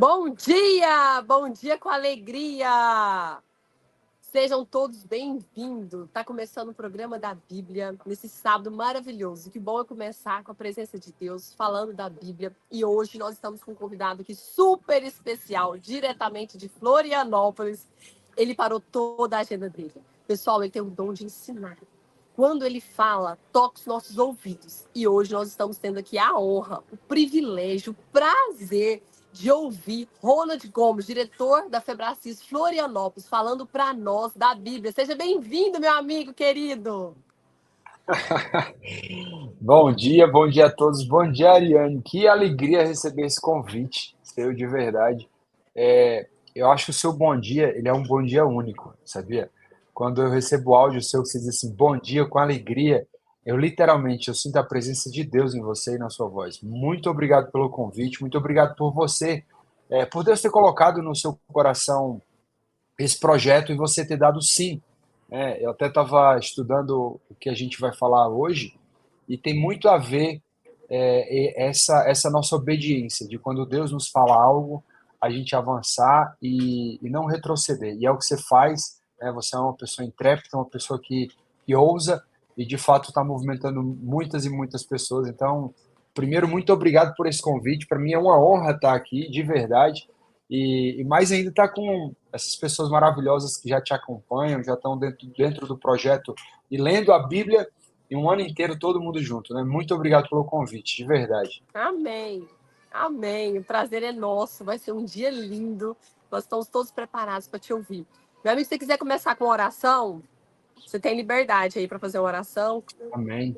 Bom dia com alegria! Sejam todos bem-vindos. Está começando o programa da Bíblia nesse sábado maravilhoso. Que bom é começar com a presença de Deus, falando da Bíblia. E hoje nós estamos com um convidado aqui super especial, diretamente de Florianópolis. Ele parou toda a agenda dele. Pessoal, ele tem o dom de ensinar. Quando ele fala, toca os nossos ouvidos. E hoje nós estamos tendo aqui a honra, o privilégio, o prazer de ouvir Ronald Gomes, diretor da Febracis Florianópolis, falando para nós da Bíblia. Seja bem-vindo, meu amigo querido. Bom dia a todos. Bom dia, Ariane. Que alegria receber esse convite, seu de verdade. Eu acho que o seu bom dia, ele é um bom dia único, sabia? Quando eu recebo o áudio seu que você diz assim, bom dia, com alegria, eu sinto a presença de Deus em você e na sua voz. Muito obrigado pelo convite, muito obrigado por você, por Deus ter colocado no seu coração esse projeto e você ter dado sim. Eu até estava estudando o que a gente vai falar hoje e tem muito a ver essa nossa obediência, de quando Deus nos fala algo, a gente avançar e não retroceder. E é o que você faz, né? Você é uma pessoa intrépida, uma pessoa que ousa e de fato está movimentando muitas e muitas pessoas. Então, primeiro, muito obrigado por esse convite. Para mim é uma honra estar aqui, de verdade. E mais ainda estar com essas pessoas maravilhosas que já te acompanham, já estão dentro do projeto e lendo a Bíblia e um ano inteiro todo mundo junto, né? Muito obrigado pelo convite, de verdade. Amém. Amém. O prazer é nosso. Vai ser um dia lindo. Nós estamos todos preparados para te ouvir. Meu amigo, se você quiser começar com uma oração, você tem liberdade aí para fazer uma oração. Amém.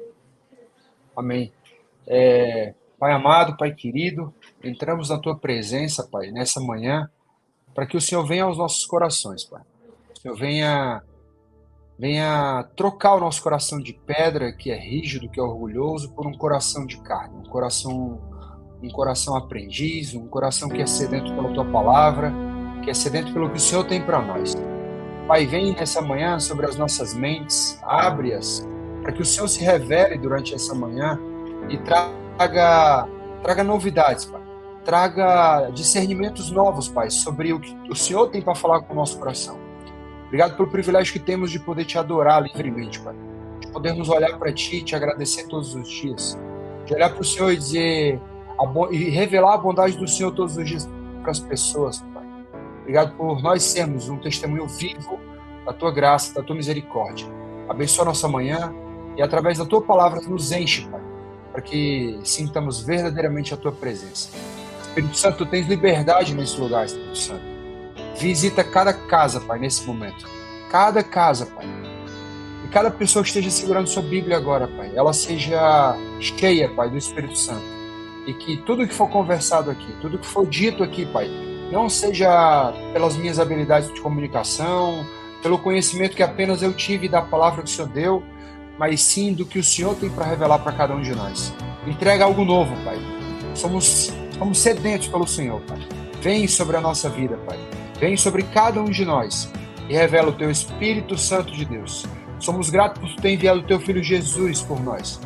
Amém. Pai amado, Pai querido, entramos na tua presença, Pai, nessa manhã, para que o Senhor venha aos nossos corações, Pai. O Senhor venha trocar o nosso coração de pedra, que é rígido, que é orgulhoso, por um coração de carne, um coração aprendiz, um coração que é sedento pela tua palavra, que é sedento pelo que o Senhor tem para nós. Pai, vem nessa manhã sobre as nossas mentes, abre-as, para que o Senhor se revele durante essa manhã e traga novidades, Pai. Traga discernimentos novos, Pai, sobre o que o Senhor tem para falar com o nosso coração. Obrigado pelo privilégio que temos de poder te adorar livremente, Pai. De podermos olhar para Ti e te agradecer todos os dias. De olhar para o Senhor e dizer e revelar a bondade do Senhor todos os dias para as pessoas, Pai. Obrigado por nós sermos um testemunho vivo da Tua graça, da Tua misericórdia. Abençoa a nossa manhã e através da Tua palavra nos enche, Pai, para que sintamos verdadeiramente a Tua presença. Espírito Santo, Tu tens liberdade nesse lugar, Espírito Santo. Visita cada casa, Pai, nesse momento. Cada casa, Pai. E cada pessoa que esteja segurando sua Bíblia agora, Pai, ela seja cheia, Pai, do Espírito Santo. E que tudo que for conversado aqui, tudo que for dito aqui, Pai, não seja pelas minhas habilidades de comunicação, pelo conhecimento que apenas eu tive da palavra que o Senhor deu, mas sim do que o Senhor tem para revelar para cada um de nós. Entrega algo novo, Pai. Somos sedentos pelo Senhor, Pai. Vem sobre a nossa vida, Pai. Vem sobre cada um de nós e revela o Teu Espírito Santo de Deus. Somos gratos por ter enviado o Teu Filho Jesus por nós,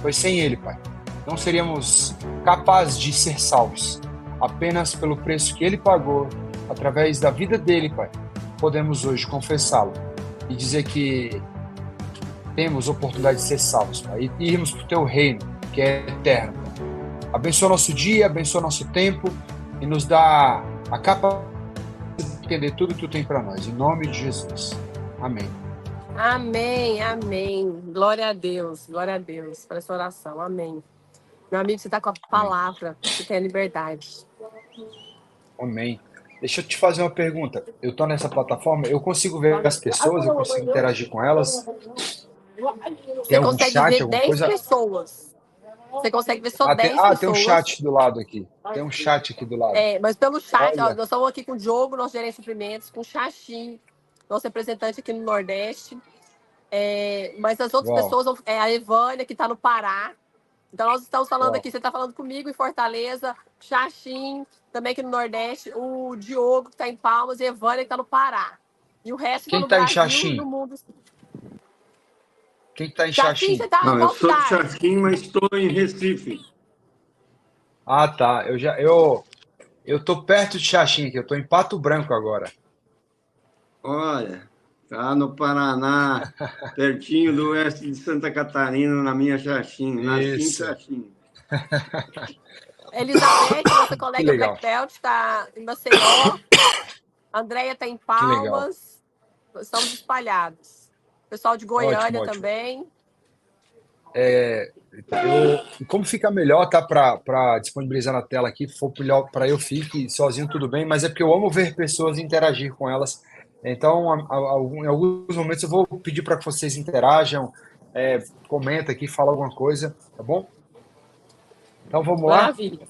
pois sem Ele, Pai, não seríamos capazes de ser salvos. Apenas pelo preço que Ele pagou, através da vida dEle, Pai, podemos hoje confessá-lo e dizer que temos oportunidade de ser salvos, Pai, e irmos para o Teu reino, que é eterno. Abençoa nosso dia, abençoa nosso tempo e nos dá a capacidade entender tudo que Tu tem para nós. Em nome de Jesus. Amém. Amém, amém. Glória a Deus por essa oração. Amém. Meu amigo, você está com a palavra, você tem a liberdade. Amém. Deixa eu te fazer uma pergunta. Eu estou nessa plataforma, eu consigo ver as pessoas, eu consigo interagir com elas? Tem Você algum consegue chat, ver alguma 10 coisa? pessoas. Você consegue ver só 10 Tem um pessoas. chat do lado aqui. Tem um chat aqui do lado. Mas pelo chat, ó, Olha, nós estamos aqui com o Diogo, nosso gerente de suprimentos, com o Xaxim, nosso representante aqui no Nordeste. Mas as outras uau. pessoas, a Evânia, que está no Pará. Então, nós estamos falando Uau. aqui, você está falando comigo em Fortaleza, Xaxim, também aqui no Nordeste, o Diogo, que está em Palmas, e a Evânia, que está no Pará. E o resto está Quem no está em Brasil e no Xaxim? mundo. Quem está em Xaxim, você Xaxim? está em Não, eu qual sou de cidade? Xaxim, mas estou em Recife. Ah, tá. Eu tô perto de Xaxim aqui, eu tô em Pato Branco agora. Olha, tá no Paraná, pertinho do oeste de Santa Catarina, na minha Xaxim. Nasci em Isso, Xaxim. Elizabeth, nossa que colega legal, Black Belt, está em Maceió. Andréia está em que legal. Palmas. Estamos espalhados. Pessoal de Ótimo, Goiânia ótimo. também. Como fica melhor, tá, para disponibilizar na tela aqui, for melhor para eu fique sozinho, tudo bem, mas é porque eu amo ver pessoas e interagir com elas. Então, em alguns momentos eu vou pedir para que vocês interajam, comenta aqui, fala alguma coisa, tá bom? Então vamos lá. Maravilha.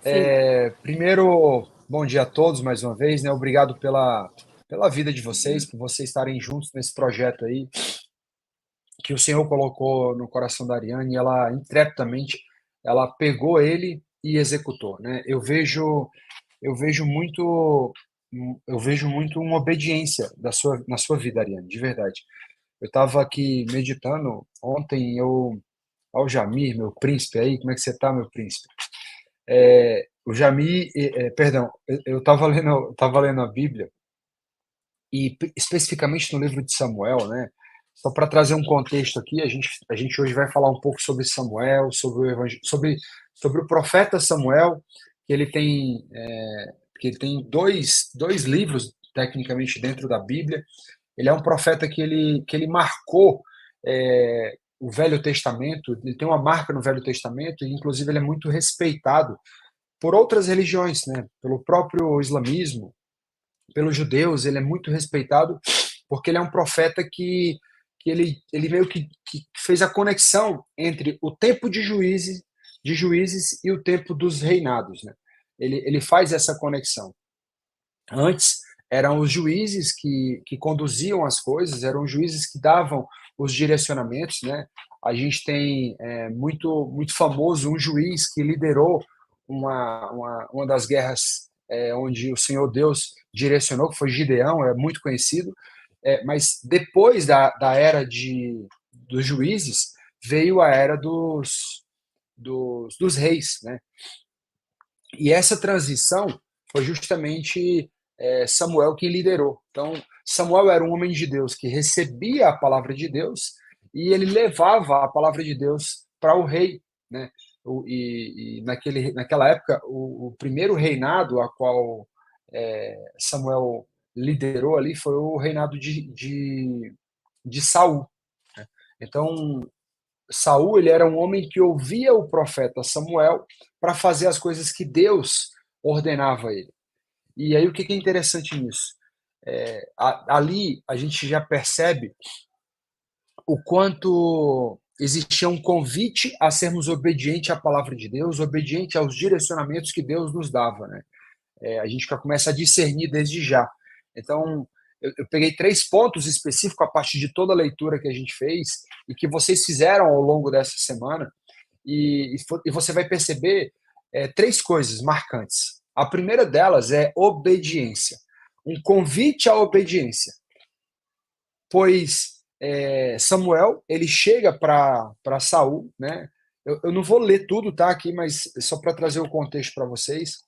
Sim. Primeiro, bom dia a todos mais uma vez, né? Obrigado pela vida de vocês, por vocês estarem juntos nesse projeto aí que o Senhor colocou no coração da Ariane, e ela intrepidamente ela pegou ele e executou, né? Eu vejo muito eu vejo muito uma obediência na sua vida, Ariane, de verdade. Eu estava aqui meditando ontem, ao Jamir, meu príncipe aí, como é que você tá, meu príncipe? O Jamir, perdão, eu estava lendo a Bíblia e especificamente no livro de Samuel, né? Só para trazer um contexto aqui, a gente hoje vai falar um pouco sobre Samuel, sobre o profeta Samuel, que ele tem, que ele tem dois livros, tecnicamente, dentro da Bíblia. Ele é um profeta que ele marcou o Velho Testamento, ele tem uma marca no Velho Testamento, e inclusive ele é muito respeitado por outras religiões, né? Pelo próprio islamismo, pelos judeus, ele é muito respeitado porque ele é um profeta que ele meio que fez a conexão entre o tempo de juízes e o tempo dos reinados, né? Ele faz essa conexão. Antes eram os juízes que conduziam as coisas, eram os juízes que davam os direcionamentos, né? A gente tem muito famoso um juiz que liderou uma das guerras onde o Senhor Deus direcionou, que foi Gideão, é muito conhecido. Mas depois da era dos juízes, veio a era dos reis, né? E essa transição foi justamente Samuel quem liderou. Então, Samuel era um homem de Deus que recebia a palavra de Deus e ele levava a palavra de Deus para o rei, né? E naquela época, o primeiro reinado a qual Samuel liderou ali foi o reinado de Saul. Né? Então, Saul ele era um homem que ouvia o profeta Samuel para fazer as coisas que Deus ordenava a ele. E aí o que é interessante nisso? Ali a gente já percebe o quanto existia um convite a sermos obedientes à palavra de Deus, obediente aos direcionamentos que Deus nos dava, né? A gente já começa a discernir desde já. Então, eu peguei 3 pontos específicos a partir de toda a leitura que a gente fez e que vocês fizeram ao longo dessa semana, e você vai perceber 3 coisas marcantes. A primeira delas é obediência, um convite à obediência, pois Samuel ele chega para Saul, né? Eu não vou ler tudo, tá, aqui, mas só para trazer o contexto para vocês.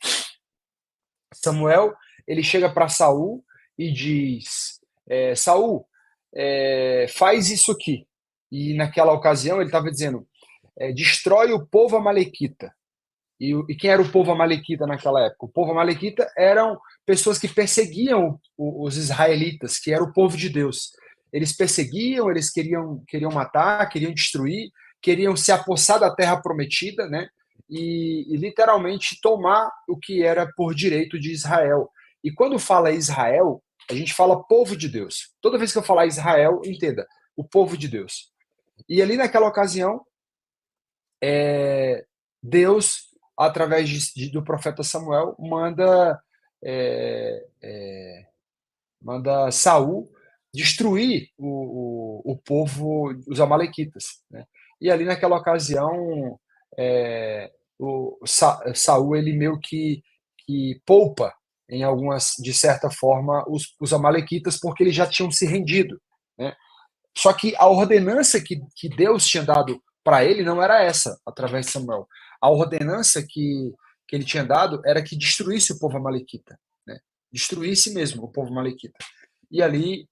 Samuel ele chega para Saul e diz: Saul, faz isso aqui. E naquela ocasião ele estava dizendo: destrói o povo amalequita. E quem era o povo amalequita naquela época? O povo amalequita eram pessoas que perseguiam os israelitas, que era o povo de Deus. Eles perseguiam, eles queriam matar, queriam destruir, queriam se apossar da terra prometida, né? E literalmente tomar o que era por direito de Israel. E quando fala Israel, a gente fala povo de Deus. Toda vez que eu falar Israel, entenda, o povo de Deus. E ali naquela ocasião, Deus, através do profeta Samuel, manda Saul destruir o povo, os amalequitas, né? E ali naquela ocasião, Saul ele meio que poupa em algumas, de certa forma, os amalequitas, porque eles já tinham se rendido, né? Só que a ordenança que Deus tinha dado para ele não era essa, através de Samuel. A ordenança que ele tinha dado era que destruísse o povo amalequita, né? Destruísse mesmo o povo amalequita. E ali,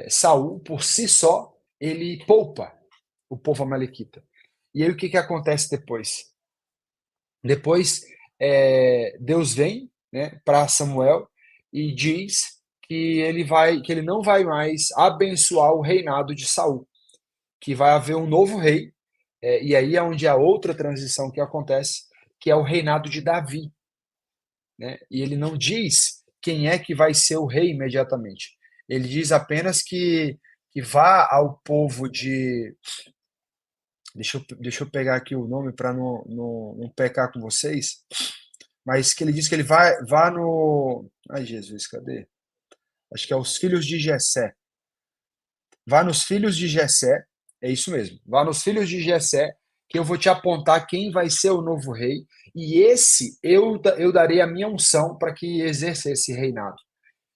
Saul, por si só, ele poupa o povo amalequita. E aí o que acontece depois? Depois, Deus vem, né, para Samuel e diz que ele não vai mais abençoar o reinado de Saul, que vai haver um novo rei, e aí é onde a outra transição que acontece, que é o reinado de Davi, né? E ele não diz quem é que vai ser o rei imediatamente. Ele diz apenas que vá ao povo de. Deixa eu pegar aqui o nome para não pecar com vocês. Mas que ele diz que ele vá no. Ai, Jesus, cadê? Acho que é os filhos de Jessé. Vá nos filhos de Jessé, é isso mesmo. Vá nos filhos de Jessé, que eu vou te apontar quem vai ser o novo rei, e esse eu darei a minha unção para que exerça esse reinado.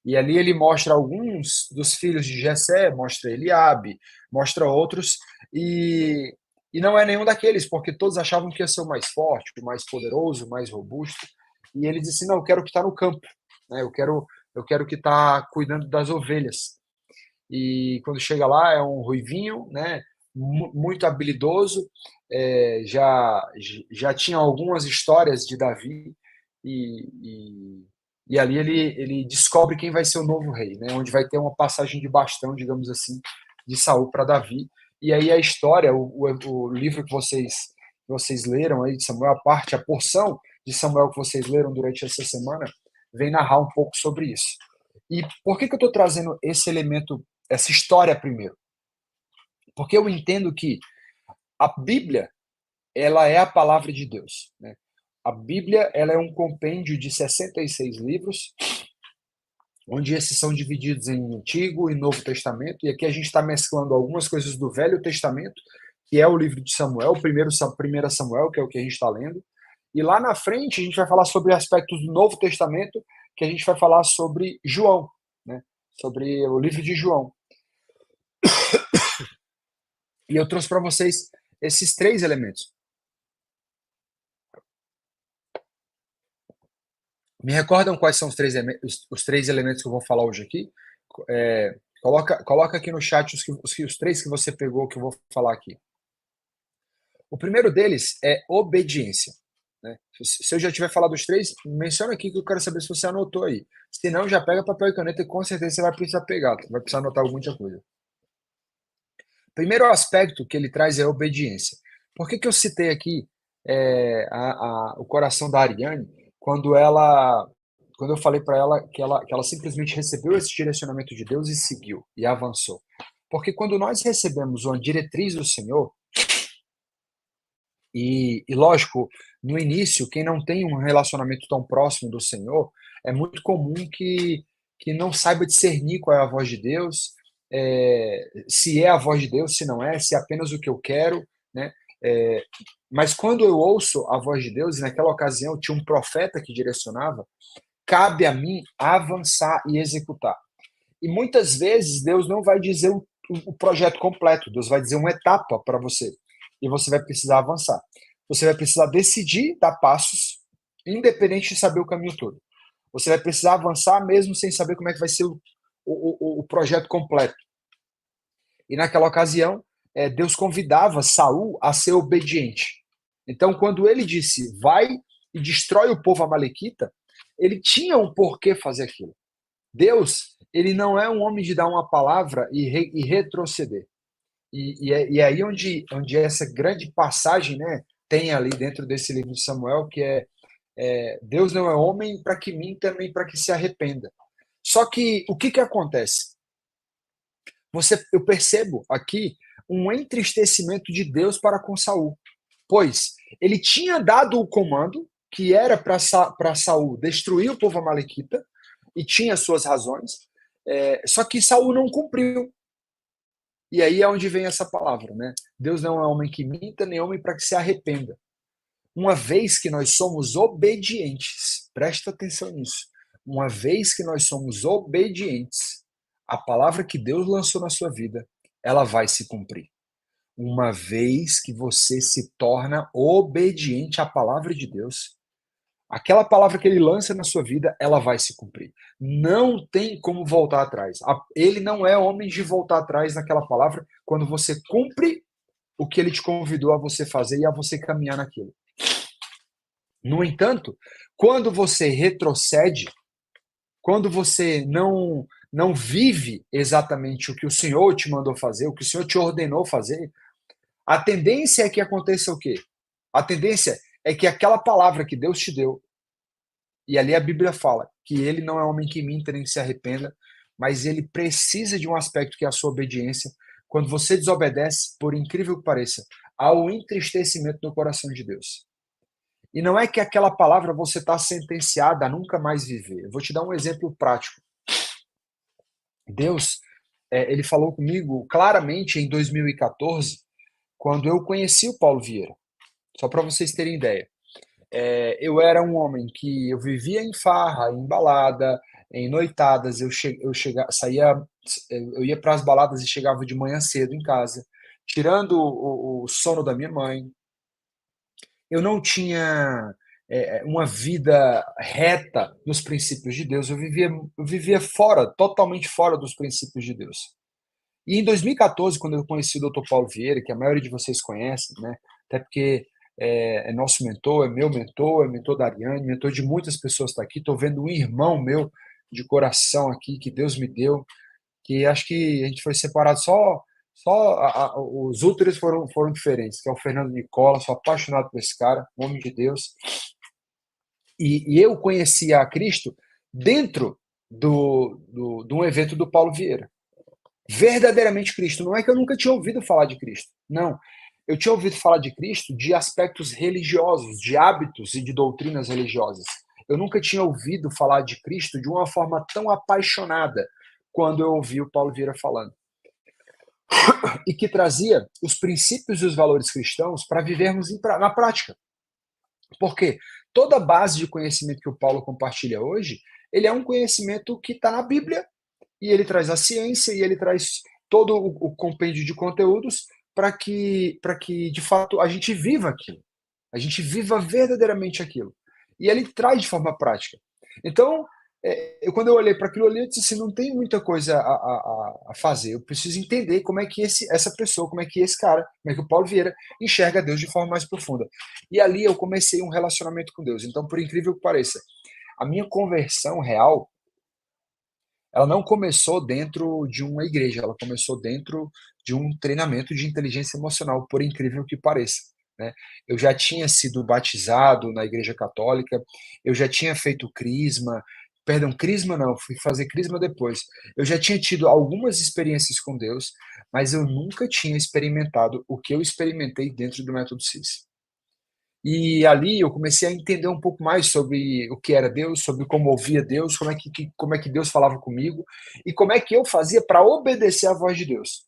E ali ele mostra alguns dos filhos de Jessé, mostra Eliabe, mostra outros, e não é nenhum daqueles, porque todos achavam que ia ser o mais forte, o mais poderoso, o mais robusto. E ele disse: não, eu quero que está no campo, né? Eu quero que está cuidando das ovelhas. E quando chega lá é um ruivinho, né? Muito habilidoso, já tinha algumas histórias de Davi e ali ele descobre quem vai ser o novo rei, né? Onde vai ter uma passagem de bastão, digamos assim, de Saul para Davi. E aí a história, o livro que vocês leram aí de Samuel, a porção de Samuel que vocês leram durante essa semana, vem narrar um pouco sobre isso. E por que eu estou trazendo esse elemento, essa história primeiro? Porque eu entendo que a Bíblia, ela é a palavra de Deus, né? A Bíblia, ela é um compêndio de 66 livros, onde esses são divididos em Antigo e Novo Testamento, e aqui a gente está mesclando algumas coisas do Velho Testamento, que é o livro de Samuel, primeiro Samuel, que é o que a gente está lendo, e lá na frente a gente vai falar sobre aspectos do Novo Testamento, que a gente vai falar sobre João, né? Sobre o livro de João. E eu trouxe para vocês esses três elementos. Me recordam quais são os três elementos que eu vou falar hoje aqui? Coloca aqui no chat os três que você pegou que eu vou falar aqui. O primeiro deles é obediência, né? Se eu já tiver falado os três, menciona aqui que eu quero saber se você anotou aí. Se não, já pega papel e caneta e com certeza você vai precisar pegar, vai precisar anotar muita coisa. Primeiro aspecto que ele traz é a obediência. Por que eu citei aqui o coração da Ariane quando eu falei para ela que ela simplesmente recebeu esse direcionamento de Deus e seguiu e avançou? Porque quando nós recebemos uma diretriz do Senhor, e lógico, no início, quem não tem um relacionamento tão próximo do Senhor, é muito comum que não saiba discernir qual é a voz de Deus, se é a voz de Deus, se não é, se é apenas o que eu quero, né? Mas quando eu ouço a voz de Deus, e naquela ocasião tinha um profeta que direcionava, cabe a mim avançar e executar. E muitas vezes Deus não vai dizer o projeto completo, Deus vai dizer uma etapa para você. E você vai precisar avançar. Você vai precisar decidir dar passos, independente de saber o caminho todo. Você vai precisar avançar mesmo sem saber como é que vai ser o projeto completo. E naquela ocasião, Deus convidava Saul a ser obediente. Então, quando ele disse, vai e destrói o povo amalequita, ele tinha um porquê fazer aquilo. Deus, ele não é um homem de dar uma palavra e retroceder. E é aí onde essa grande passagem, né, tem ali dentro desse livro de Samuel, que Deus não é homem para que minta, nem para que se arrependa. Só que o que acontece? Eu percebo aqui um entristecimento de Deus para com Saul, pois ele tinha dado o comando que era para Saul destruir o povo amalequita, e tinha suas razões, só que Saul não cumpriu. E aí é onde vem essa palavra, né? Deus não é homem que minta, nem homem para que se arrependa. Uma vez que nós somos obedientes, presta atenção nisso, uma vez que nós somos obedientes, a palavra que Deus lançou na sua vida, ela vai se cumprir. Uma vez que você se torna obediente à palavra de Deus, Aquela palavra que ele lança na sua vida, ela vai se cumprir. Não tem como voltar atrás. Ele não é homem de voltar atrás naquela palavra quando você cumpre o que ele te convidou a você fazer e a você caminhar naquilo. No entanto, quando você retrocede, quando você não vive exatamente o que o Senhor te mandou fazer, o que o Senhor te ordenou fazer, a tendência é que aconteça o quê? A tendência é que aquela palavra que Deus te deu, e ali a Bíblia fala que ele não é homem que minta nem que se arrependa, mas ele precisa de um aspecto que é a sua obediência. Quando você desobedece, por incrível que pareça, há o entristecimento no coração de Deus. E não é que aquela palavra você está sentenciada a nunca mais viver. Eu vou te dar um exemplo prático. Deus, ele falou comigo claramente em 2014, quando eu conheci o Paulo Vieira. Só para vocês terem ideia. Eu era um homem que eu vivia em farra, em balada, em noitadas. Eu ia para as baladas e chegava de manhã cedo em casa, tirando o sono da minha mãe. Eu não tinha uma vida reta nos princípios de Deus. Eu vivia fora, totalmente fora dos princípios de Deus. E em 2014, quando eu conheci o Dr. Paulo Vieira, que a maioria de vocês conhece, né? Até porque é nosso mentor, é mentor da Ariane, mentor de muitas pessoas que está aqui. Estou vendo um irmão meu de coração aqui, que Deus me deu, que acho que a gente foi separado os úteros foram diferentes, que é o Fernando Nicola. Sou apaixonado por esse cara, homem de Deus. E eu conheci a Cristo dentro de um evento do Paulo Vieira. Verdadeiramente Cristo. Não é que eu nunca tinha ouvido falar de Cristo. Não. Eu tinha ouvido falar de Cristo de aspectos religiosos, de hábitos e de doutrinas religiosas. Eu nunca tinha ouvido falar de Cristo de uma forma tão apaixonada quando eu ouvi o Paulo Vieira falando. E que trazia os princípios e os valores cristãos para vivermos na prática. Porque toda a base de conhecimento que o Paulo compartilha hoje, ele é um conhecimento que está na Bíblia, e ele traz a ciência, e ele traz todo o compêndio de conteúdos para que, de fato, a gente viva aquilo. A gente viva verdadeiramente aquilo. E ele traz de forma prática. Então, quando eu olhei para aquilo ali, eu disse assim, não tem muita coisa a fazer. Eu preciso entender como é que essa pessoa, como é que esse cara, como é que o Paulo Vieira enxerga Deus de forma mais profunda. E ali eu comecei um relacionamento com Deus. Então, por incrível que pareça, a minha conversão real, ela não começou dentro de uma igreja, ela começou dentro de um treinamento de inteligência emocional, por incrível que pareça, né? Eu já tinha sido batizado na igreja católica, eu já tinha feito crisma, perdão, crisma não, fui fazer crisma depois. Eu já tinha tido algumas experiências com Deus, mas eu nunca tinha experimentado o que eu experimentei dentro do Método CIS. E ali eu comecei a entender um pouco mais sobre o que era Deus, sobre como ouvia Deus, como é que Deus falava comigo e como é que eu fazia para obedecer à voz de Deus.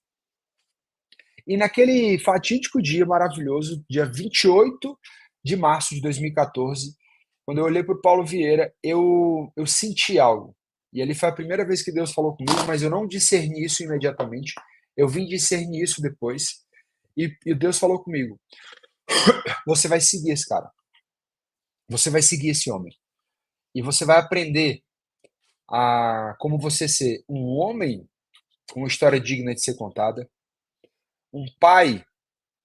E naquele fatídico dia maravilhoso, dia 28 de março de 2014, quando eu olhei para o Paulo Vieira, eu senti algo. E ali foi a primeira vez que Deus falou comigo, mas eu não discerni isso imediatamente. Eu vim discernir isso depois. E Deus falou comigo: você vai seguir esse cara. Você vai seguir esse homem. E você vai aprender a como você ser um homem com uma história digna de ser contada, um pai,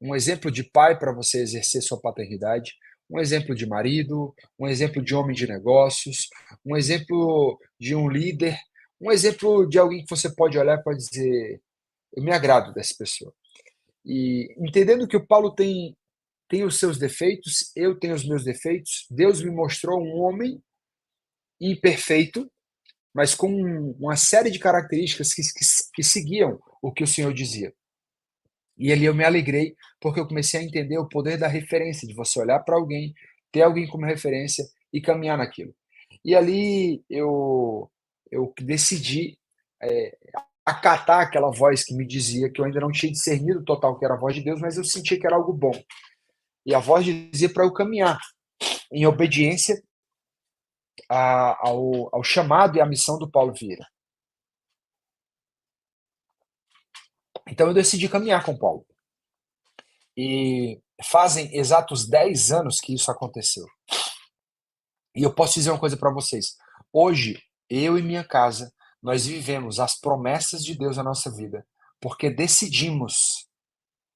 um exemplo de pai para você exercer sua paternidade, um exemplo de marido, um exemplo de homem de negócios, um exemplo de um líder, um exemplo de alguém que você pode olhar e pode dizer, eu me agrado dessa pessoa. E entendendo que o Paulo tem os seus defeitos, eu tenho os meus defeitos, Deus me mostrou um homem imperfeito, mas com uma série de características que seguiam o que o Senhor dizia. E ali eu me alegrei, porque eu comecei a entender o poder da referência, de você olhar para alguém, ter alguém como referência e caminhar naquilo. E ali eu decidi acatar aquela voz que me dizia, que eu ainda não tinha discernido total que era a voz de Deus, mas eu sentia que era algo bom. E a voz dizia para eu caminhar em obediência ao chamado e à missão do Paulo Vieira. Então eu decidi caminhar com o Paulo. E fazem exatos 10 anos que isso aconteceu. E eu posso dizer uma coisa para vocês. Hoje, eu e minha casa, nós vivemos as promessas de Deus na nossa vida, porque decidimos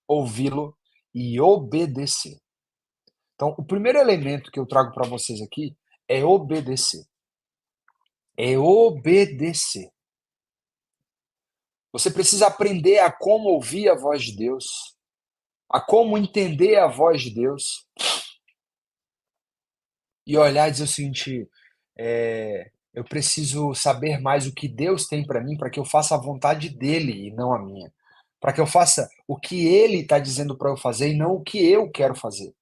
ouvi-lo e obedecer. Então, o primeiro elemento que eu trago para vocês aqui é obedecer. É obedecer. Você precisa aprender a como ouvir a voz de Deus, a como entender a voz de Deus e olhar e dizer o seguinte: eu preciso saber mais o que Deus tem para mim, para que eu faça a vontade dele e não a minha. Para que eu faça o que ele está dizendo para eu fazer e não o que eu quero fazer.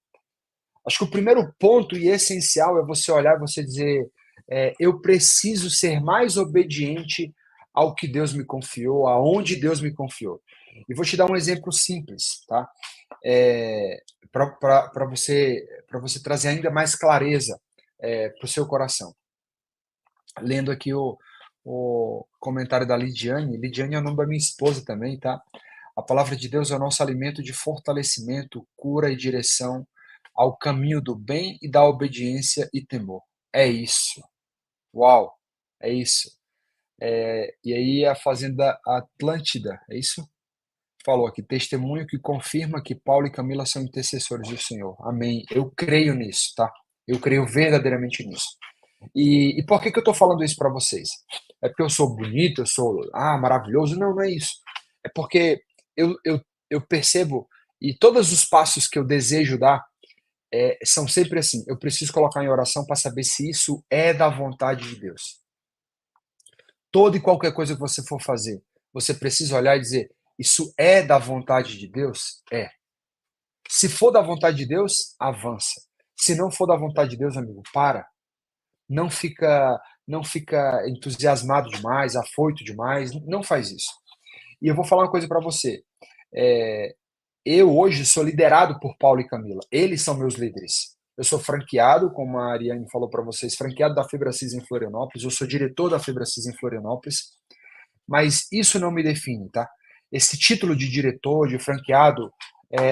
Acho que o primeiro ponto e essencial é você olhar e você dizer: eu preciso ser mais obediente ao que Deus me confiou, aonde Deus me confiou. E vou te dar um exemplo simples, tá? Para você trazer ainda mais clareza para o seu coração. Lendo aqui o comentário da Lidiane. Lidiane é o nome da minha esposa também, tá? A palavra de Deus é o nosso alimento de fortalecimento, cura e direção ao caminho do bem e da obediência e temor. É isso. Uau! É isso. E aí a Fazenda Atlântida, é isso? Falou aqui, testemunho que confirma que Paulo e Camila são intercessores do Senhor. Amém. Eu creio nisso, tá? Eu creio verdadeiramente nisso. E por que eu estou falando isso para vocês? É porque eu sou bonito, eu sou maravilhoso? Não, não é isso. É porque eu percebo, e todos os passos que eu desejo dar são sempre assim. Eu preciso colocar em oração para saber se isso é da vontade de Deus. Toda e qualquer coisa que você for fazer, você precisa olhar e dizer: isso é da vontade de Deus? É. Se for da vontade de Deus, avança. Se não for da vontade de Deus, amigo, para. Não fica entusiasmado demais, afoito demais, não faz isso. E eu vou falar uma coisa para você. Eu hoje sou liderado por Paulo e Camila. Eles são meus líderes. Eu sou franqueado, como a Ariane falou para vocês, franqueado da Febracis em Florianópolis. Eu sou diretor da Febracis em Florianópolis. Mas isso não me define, tá? Esse título de diretor, de franqueado,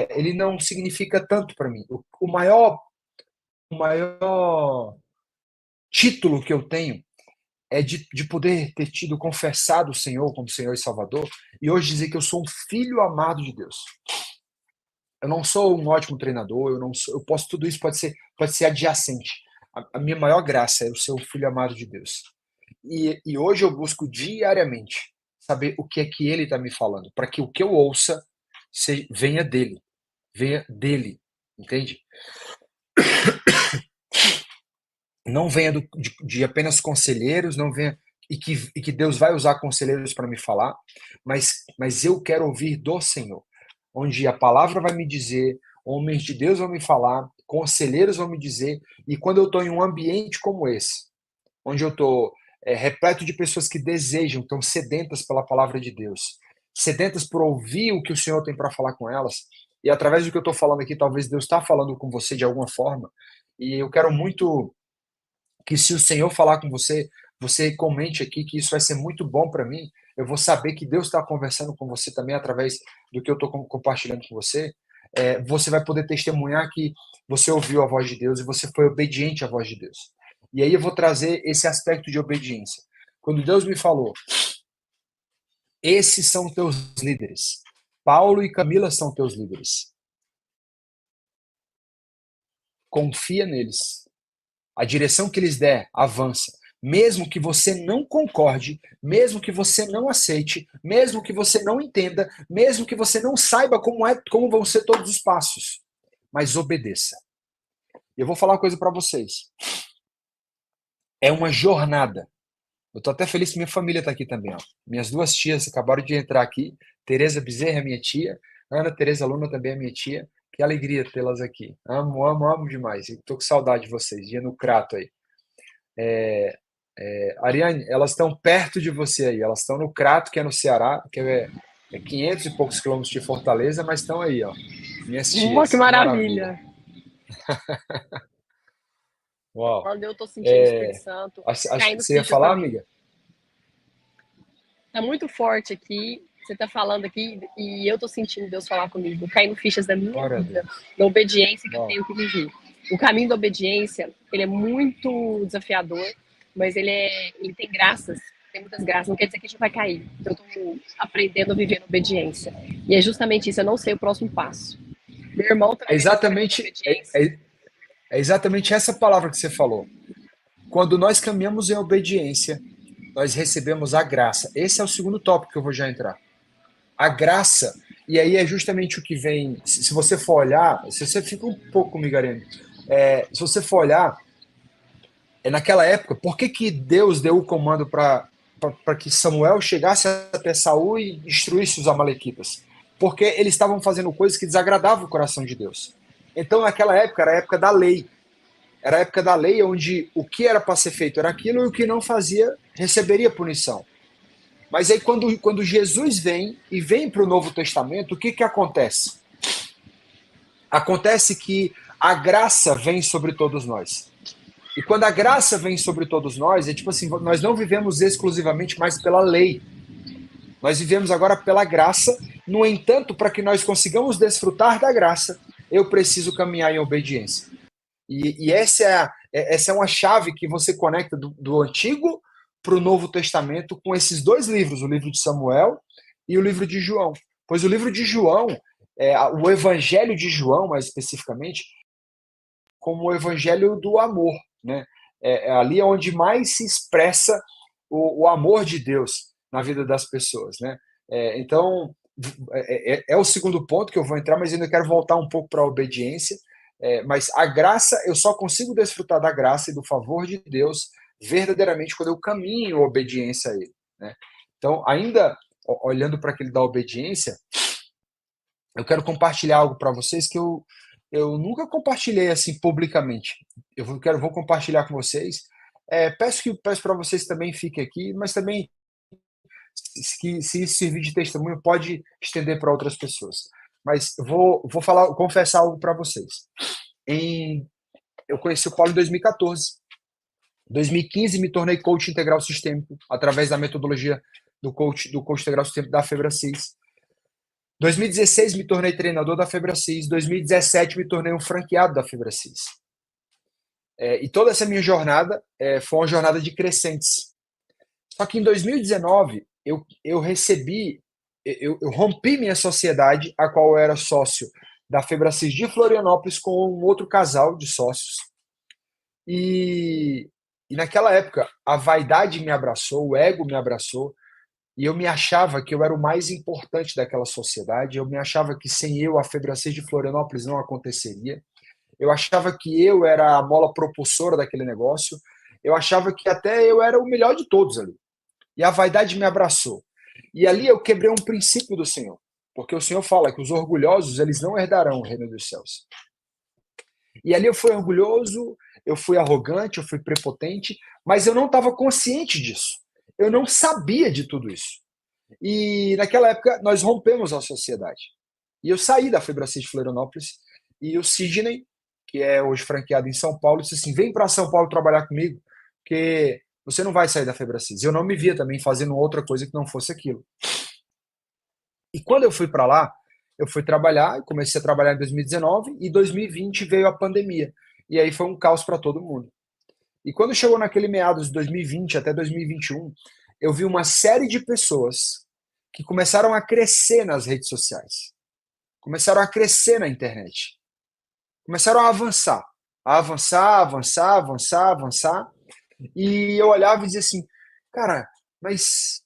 ele não significa tanto para mim. O maior título que eu tenho é de poder ter tido confessado o Senhor como Senhor e Salvador e hoje dizer que eu sou um filho amado de Deus. Eu não sou um ótimo treinador, eu posso, tudo isso pode ser adjacente. A minha maior graça é o ser um filho amado de Deus. E hoje eu busco diariamente saber o que é que Ele está me falando, para que o que eu ouça venha dele, entende? Não venha de apenas conselheiros, não venha e que Deus vai usar conselheiros para me falar, mas eu quero ouvir do Senhor, onde a palavra vai me dizer, homens de Deus vão me falar, conselheiros vão me dizer, e quando eu estou em um ambiente como esse, onde eu estou repleto de pessoas que desejam, estão sedentas pela palavra de Deus, sedentas por ouvir o que o Senhor tem para falar com elas, e através do que eu estou falando aqui, talvez Deus está falando com você de alguma forma, e eu quero muito que se o Senhor falar com você, você comente aqui que isso vai ser muito bom para mim. Eu vou saber que Deus está conversando com você também através do que eu estou compartilhando com você. Você vai poder testemunhar que você ouviu a voz de Deus e você foi obediente à voz de Deus. E aí eu vou trazer esse aspecto de obediência. Quando Deus me falou, esses são teus líderes. Paulo e Camila são teus líderes. Confia neles. A direção que eles der, avança. Mesmo que você não concorde, mesmo que você não aceite, mesmo que você não entenda, mesmo que você não saiba como vão ser todos os passos, mas obedeça. Eu vou falar uma coisa para vocês. É uma jornada. Eu tô até feliz que minha família tá aqui também, ó. Minhas duas tias acabaram de entrar aqui. Tereza Bezerra é minha tia, Ana Tereza Luna também é minha tia. Que alegria tê-las aqui. Amo, amo, amo demais. Eu tô com saudade de vocês. Dia no Crato aí. Ariane, elas estão perto de você aí. Elas estão no Crato, que é no Ceará, que é 500 e poucos quilômetros de Fortaleza, mas estão aí, ó. Minhas tias. Que maravilha. Uau. Quando eu tô sentindo o Espírito Santo caindo você ia falar, amiga? Tá muito forte aqui. Você tá falando aqui e eu tô sentindo Deus falar comigo, caindo fichas da minha vida, da obediência que eu tenho que viver. O caminho da obediência, ele é muito desafiador, mas ele tem graças, tem muitas graças. Não quer dizer que a gente vai cair. Eu estou aprendendo a viver na obediência. E é justamente isso, eu não sei o próximo passo. Meu irmão É também viveu no caminho da exatamente, obediência. é exatamente essa palavra que você falou. Quando nós caminhamos em obediência, nós recebemos a graça. Esse é o segundo tópico que eu vou já entrar. A graça, e aí é justamente o que vem, se você for olhar, se você fica um pouco comigo, Arene, se você for olhar, naquela época, por que, que Deus deu o comando para que Samuel chegasse até Saul e destruísse os amalequitas? Porque eles estavam fazendo coisas que desagradavam o coração de Deus. Então, naquela época, era a época da lei. Era a época da lei onde o que era para ser feito era aquilo e o que não fazia receberia punição. Mas aí, quando Jesus vem e vem para o Novo Testamento, o que, que acontece? Acontece que a graça vem sobre todos nós. E quando a graça vem sobre todos nós, é tipo assim, nós não vivemos exclusivamente mais pela lei. Nós vivemos agora pela graça. No entanto, para que nós consigamos desfrutar da graça, eu preciso caminhar em obediência. E essa é uma chave que você conecta do Antigo para o Novo Testamento com esses dois livros, o livro de Samuel e o livro de João. Pois o livro de João, o Evangelho de João, mais especificamente, como o Evangelho do amor, né? Ali é onde mais se expressa o amor de Deus na vida das pessoas, né? Então, é o segundo ponto que eu vou entrar, mas ainda quero voltar um pouco para a obediência. Mas a graça, eu só consigo desfrutar da graça e do favor de Deus verdadeiramente quando eu caminho em obediência a Ele, né? Então, ainda olhando para aquele da obediência, eu quero compartilhar algo para vocês que eu nunca compartilhei assim publicamente. Vou compartilhar com vocês. Peço para vocês também fiquem aqui, mas também se isso servir de testemunho, pode estender para outras pessoas. Mas confessar algo para vocês. Eu conheci o Paulo em 2014. Em 2015 me tornei coach integral sistêmico através da metodologia do coach integral sistêmico da Febracis. 2016 me tornei treinador da Febracis. 2017 me tornei um franqueado da Febracis. E toda essa minha jornada foi uma jornada de crescentes. Só que em 2019 eu rompi minha sociedade, a qual eu era sócio da Febracis de Florianópolis com um outro casal de sócios. E naquela época a vaidade me abraçou, o ego me abraçou, e eu me achava que eu era o mais importante daquela sociedade, eu me achava que sem eu a Febracis de Florianópolis não aconteceria, eu achava que eu era a mola propulsora daquele negócio, eu achava que até eu era o melhor de todos ali. E a vaidade me abraçou. E ali eu quebrei um princípio do Senhor, porque o Senhor fala que os orgulhosos, eles não herdarão o reino dos céus. E ali eu fui orgulhoso, eu fui arrogante, eu fui prepotente, mas eu não estava consciente disso. Eu não sabia de tudo isso. E naquela época nós rompemos a sociedade. E eu saí da Febracis de Florianópolis e o Sidney, que é hoje franqueado em São Paulo, disse assim, vem para São Paulo trabalhar comigo, porque você não vai sair da Febracis. Eu não me via também fazendo outra coisa que não fosse aquilo. E quando eu fui para lá, eu fui trabalhar, comecei a trabalhar em 2019 e 2020 veio a pandemia. E aí foi um caos para todo mundo. E quando chegou naquele meados de 2020 até 2021, eu vi uma série de pessoas que começaram a crescer nas redes sociais. Começaram a crescer na internet. Começaram a avançar. Avançar. E eu olhava e dizia assim, cara, mas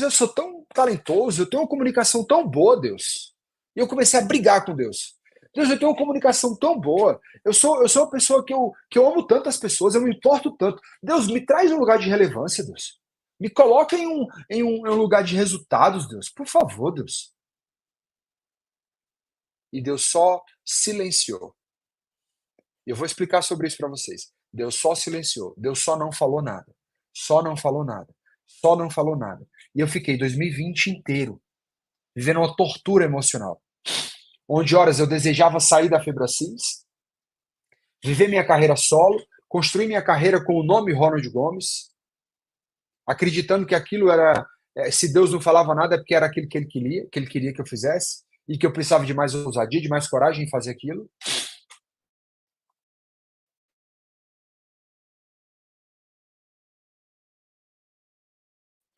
eu sou tão talentoso, eu tenho uma comunicação tão boa, Deus. E eu comecei a brigar com Deus. Deus, eu tenho uma comunicação tão boa. Eu sou uma pessoa que eu amo tantas pessoas, eu me importo tanto. Deus, me traz um lugar de relevância, Deus. Me coloca em um lugar de resultados, Deus. Por favor, Deus. E Deus só silenciou. Eu vou explicar sobre isso para vocês. Deus só silenciou. Deus só não falou nada. Só não falou nada. Só não falou nada. E eu fiquei 2020 inteiro vivendo uma tortura emocional. Onde, horas, eu desejava sair da Febracis, viver minha carreira solo, construir minha carreira com o nome Ronald Gomes, acreditando que aquilo era, se Deus não falava nada, é porque era aquilo que ele queria que eu fizesse, e que eu precisava de mais ousadia, de mais coragem em fazer aquilo.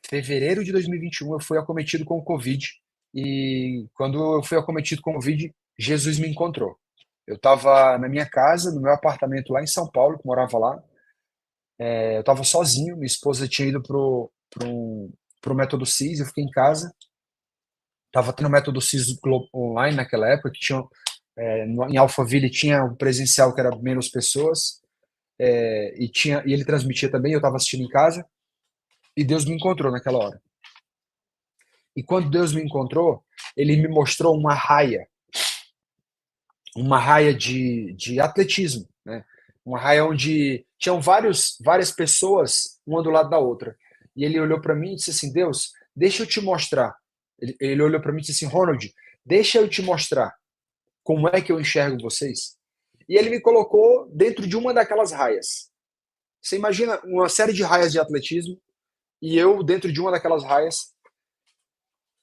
fevereiro de 2021, eu fui acometido com o Covid. E quando eu fui acometido com o Covid, Jesus me encontrou. Eu estava na minha casa, no meu apartamento lá em São Paulo, que morava lá. Eu estava sozinho, minha esposa tinha ido pro Método CIS, eu fiquei em casa. Estava tendo o Método CIS online naquela época, que tinha, em Alphaville tinha um presencial que era menos pessoas, e ele transmitia também, eu estava assistindo em casa, e Deus me encontrou naquela hora. E quando Deus me encontrou, ele me mostrou uma raia de atletismo, né? Uma raia onde tinham várias pessoas, uma do lado da outra. E ele olhou para mim e disse assim: Deus, deixa eu te mostrar. Ele olhou para mim e disse assim: Ronald, deixa eu te mostrar como é que eu enxergo vocês. E ele me colocou dentro de uma daquelas raias. Você imagina uma série de raias de atletismo e eu dentro de uma daquelas raias.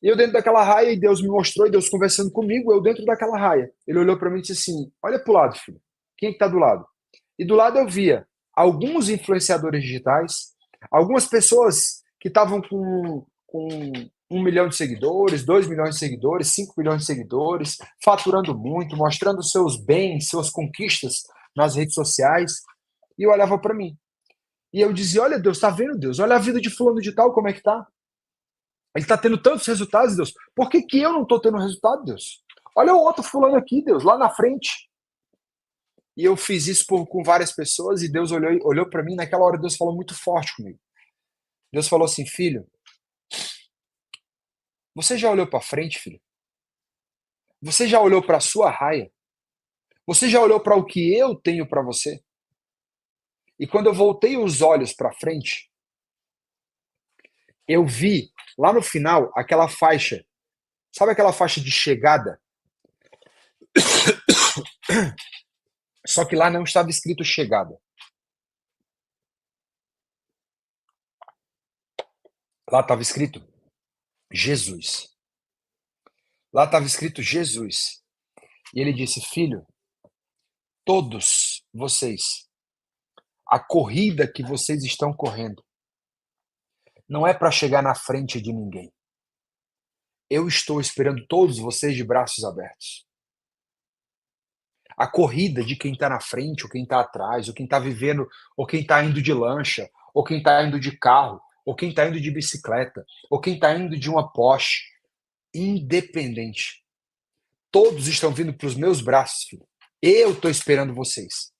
E eu dentro daquela raia, e Deus me mostrou, e Deus conversando comigo, eu dentro daquela raia. Ele olhou para mim e disse assim: olha pro lado, filho. Quem é que tá do lado? E do lado eu via alguns influenciadores digitais, algumas pessoas que estavam com 1 milhão de seguidores, 2 milhões de seguidores, 5 milhões de seguidores, faturando muito, mostrando seus bens, suas conquistas nas redes sociais. E eu olhava para mim. E eu dizia: olha, Deus, tá vendo, Deus? Olha a vida de fulano de tal, como é que tá? Ele está tendo tantos resultados, Deus. Por que, que eu não estou tendo resultado, Deus? Olha o outro fulano aqui, Deus, lá na frente. E eu fiz isso com várias pessoas e Deus olhou para mim. Naquela hora, Deus falou muito forte comigo. Deus falou assim: filho, você já olhou para frente, filho? Você já olhou para a sua raia? Você já olhou para o que eu tenho para você? E quando eu voltei os olhos para frente, eu vi lá no final aquela faixa. Sabe aquela faixa de chegada? Só que lá não estava escrito chegada. Lá estava escrito Jesus. Lá estava escrito Jesus. E ele disse: filho, todos vocês, a corrida que vocês estão correndo, não é para chegar na frente de ninguém. Eu estou esperando todos vocês de braços abertos. A corrida de quem está na frente, ou quem está atrás, ou quem está vivendo, ou quem está indo de lancha, ou quem está indo de carro, ou quem está indo de bicicleta, ou quem está indo de uma Porsche, independente. Todos estão vindo para os meus braços, filho. Eu estou esperando vocês.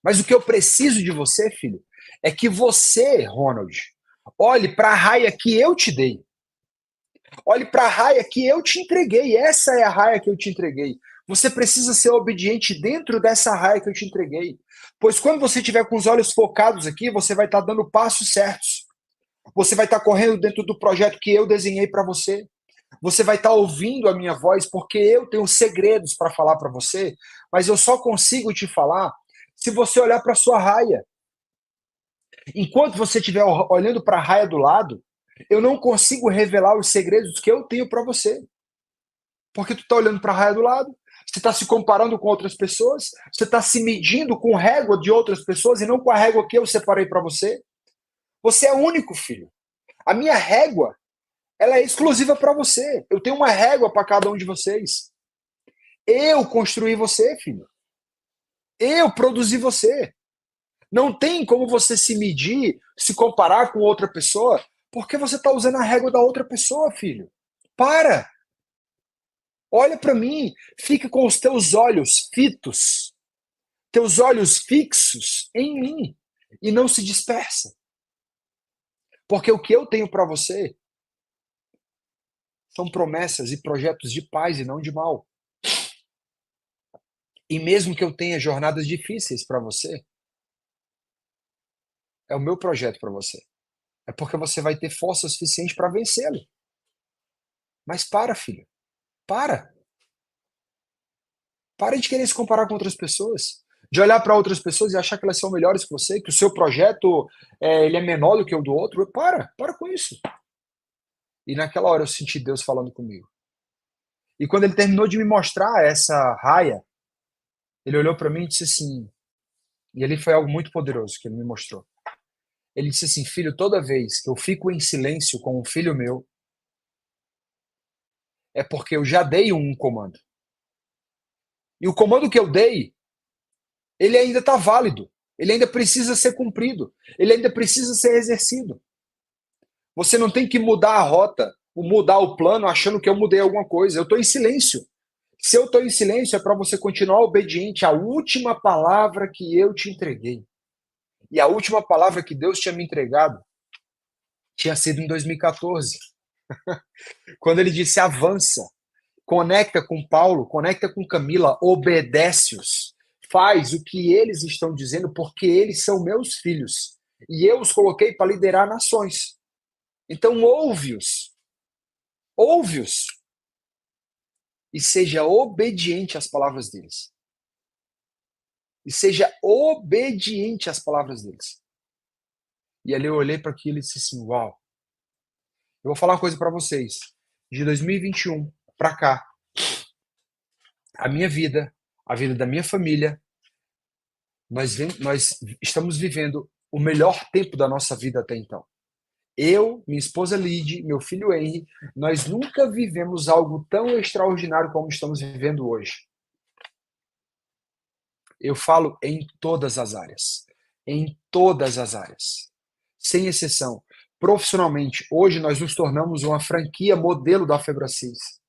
Mas o que eu preciso de você, filho, é que você, Ronald, olhe para a raia que eu te dei. Olhe para a raia que eu te entreguei. Essa é a raia que eu te entreguei. Você precisa ser obediente dentro dessa raia que eu te entreguei. Pois quando você estiver com os olhos focados aqui, você vai estar dando passos certos. Você vai estar correndo dentro do projeto que eu desenhei para você. Você vai estar ouvindo a minha voz, porque eu tenho segredos para falar para você, mas eu só consigo te falar se você olhar para a sua raia. Enquanto você estiver olhando para a raia do lado, eu não consigo revelar os segredos que eu tenho para você. Porque tu está olhando para a raia do lado, você está se comparando com outras pessoas, você está se medindo com régua de outras pessoas e não com a régua que eu separei para você. Você é único, filho. A minha régua, ela é exclusiva para você. Eu tenho uma régua para cada um de vocês. Eu construí você, filho. Eu produzi você. Não tem como você se medir, se comparar com outra pessoa, porque você está usando a régua da outra pessoa, filho. Para! Olha para mim, fica com os teus olhos fitos, teus olhos fixos em mim e não se dispersa. Porque o que eu tenho para você são promessas e projetos de paz e não de mal. E mesmo que eu tenha jornadas difíceis para você, é o meu projeto para você. É porque você vai ter força suficiente para vencê-lo. Mas para, filho. Para. Para de querer se comparar com outras pessoas. De olhar para outras pessoas e achar que elas são melhores que você, que o seu projeto ele é menor do que o do outro. Para com isso. E naquela hora eu senti Deus falando comigo. E quando ele terminou de me mostrar essa raia, ele olhou para mim e disse assim, e ali foi algo muito poderoso que ele me mostrou. Ele disse assim: filho, toda vez que eu fico em silêncio com um filho meu, é porque eu já dei um comando. E o comando que eu dei, ele ainda está válido. Ele ainda precisa ser cumprido. Ele ainda precisa ser exercido. Você não tem que mudar a rota, ou mudar o plano achando que eu mudei alguma coisa. Eu estou em silêncio. Se eu estou em silêncio, é para você continuar obediente à última palavra que eu te entreguei. E a última palavra que Deus tinha me entregado tinha sido em 2014. Quando ele disse: avança, conecta com Paulo, conecta com Camila, obedece-os. Faz o que eles estão dizendo, porque eles são meus filhos. E eu os coloquei para liderar nações. Então ouve-os. Ouve-os. E seja obediente às palavras deles. E seja obediente às palavras deles. E ali eu olhei para aquilo e disse assim: uau. Eu vou falar uma coisa para vocês. De 2021 para cá, a minha vida, a vida da minha família, nós estamos vivendo o melhor tempo da nossa vida até então. Eu, minha esposa Lid, meu filho Henry, nós nunca vivemos algo tão extraordinário como estamos vivendo hoje. Eu falo em todas as áreas. Em todas as áreas. Sem exceção. Profissionalmente, hoje nós nos tornamos uma franquia modelo da Febracis.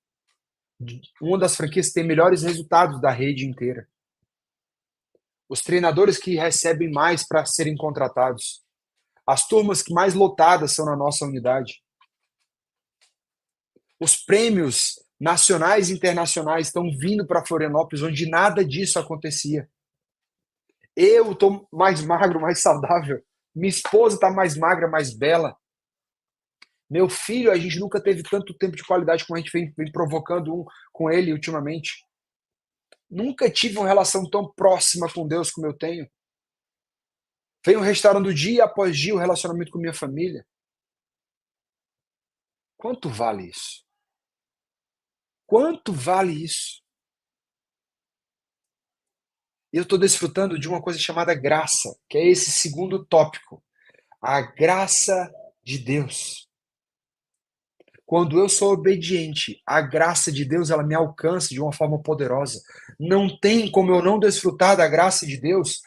Uma das franquias que tem melhores resultados da rede inteira. Os treinadores que recebem mais para serem contratados. As turmas que mais lotadas são na nossa unidade. Os prêmios nacionais e internacionais estão vindo para Florianópolis, onde nada disso acontecia. Eu estou mais magro, mais saudável. Minha esposa está mais magra, mais bela. Meu filho, a gente nunca teve tanto tempo de qualidade como a gente vem provocando com ele ultimamente. Nunca tive uma relação tão próxima com Deus como eu tenho. Venho restaurando dia após dia o relacionamento com minha família. Quanto vale isso? Quanto vale isso? Eu estou desfrutando de uma coisa chamada graça, que é esse segundo tópico. A graça de Deus. Quando eu sou obediente, a graça de Deus ela me alcança de uma forma poderosa. Não tem como eu não desfrutar da graça de Deus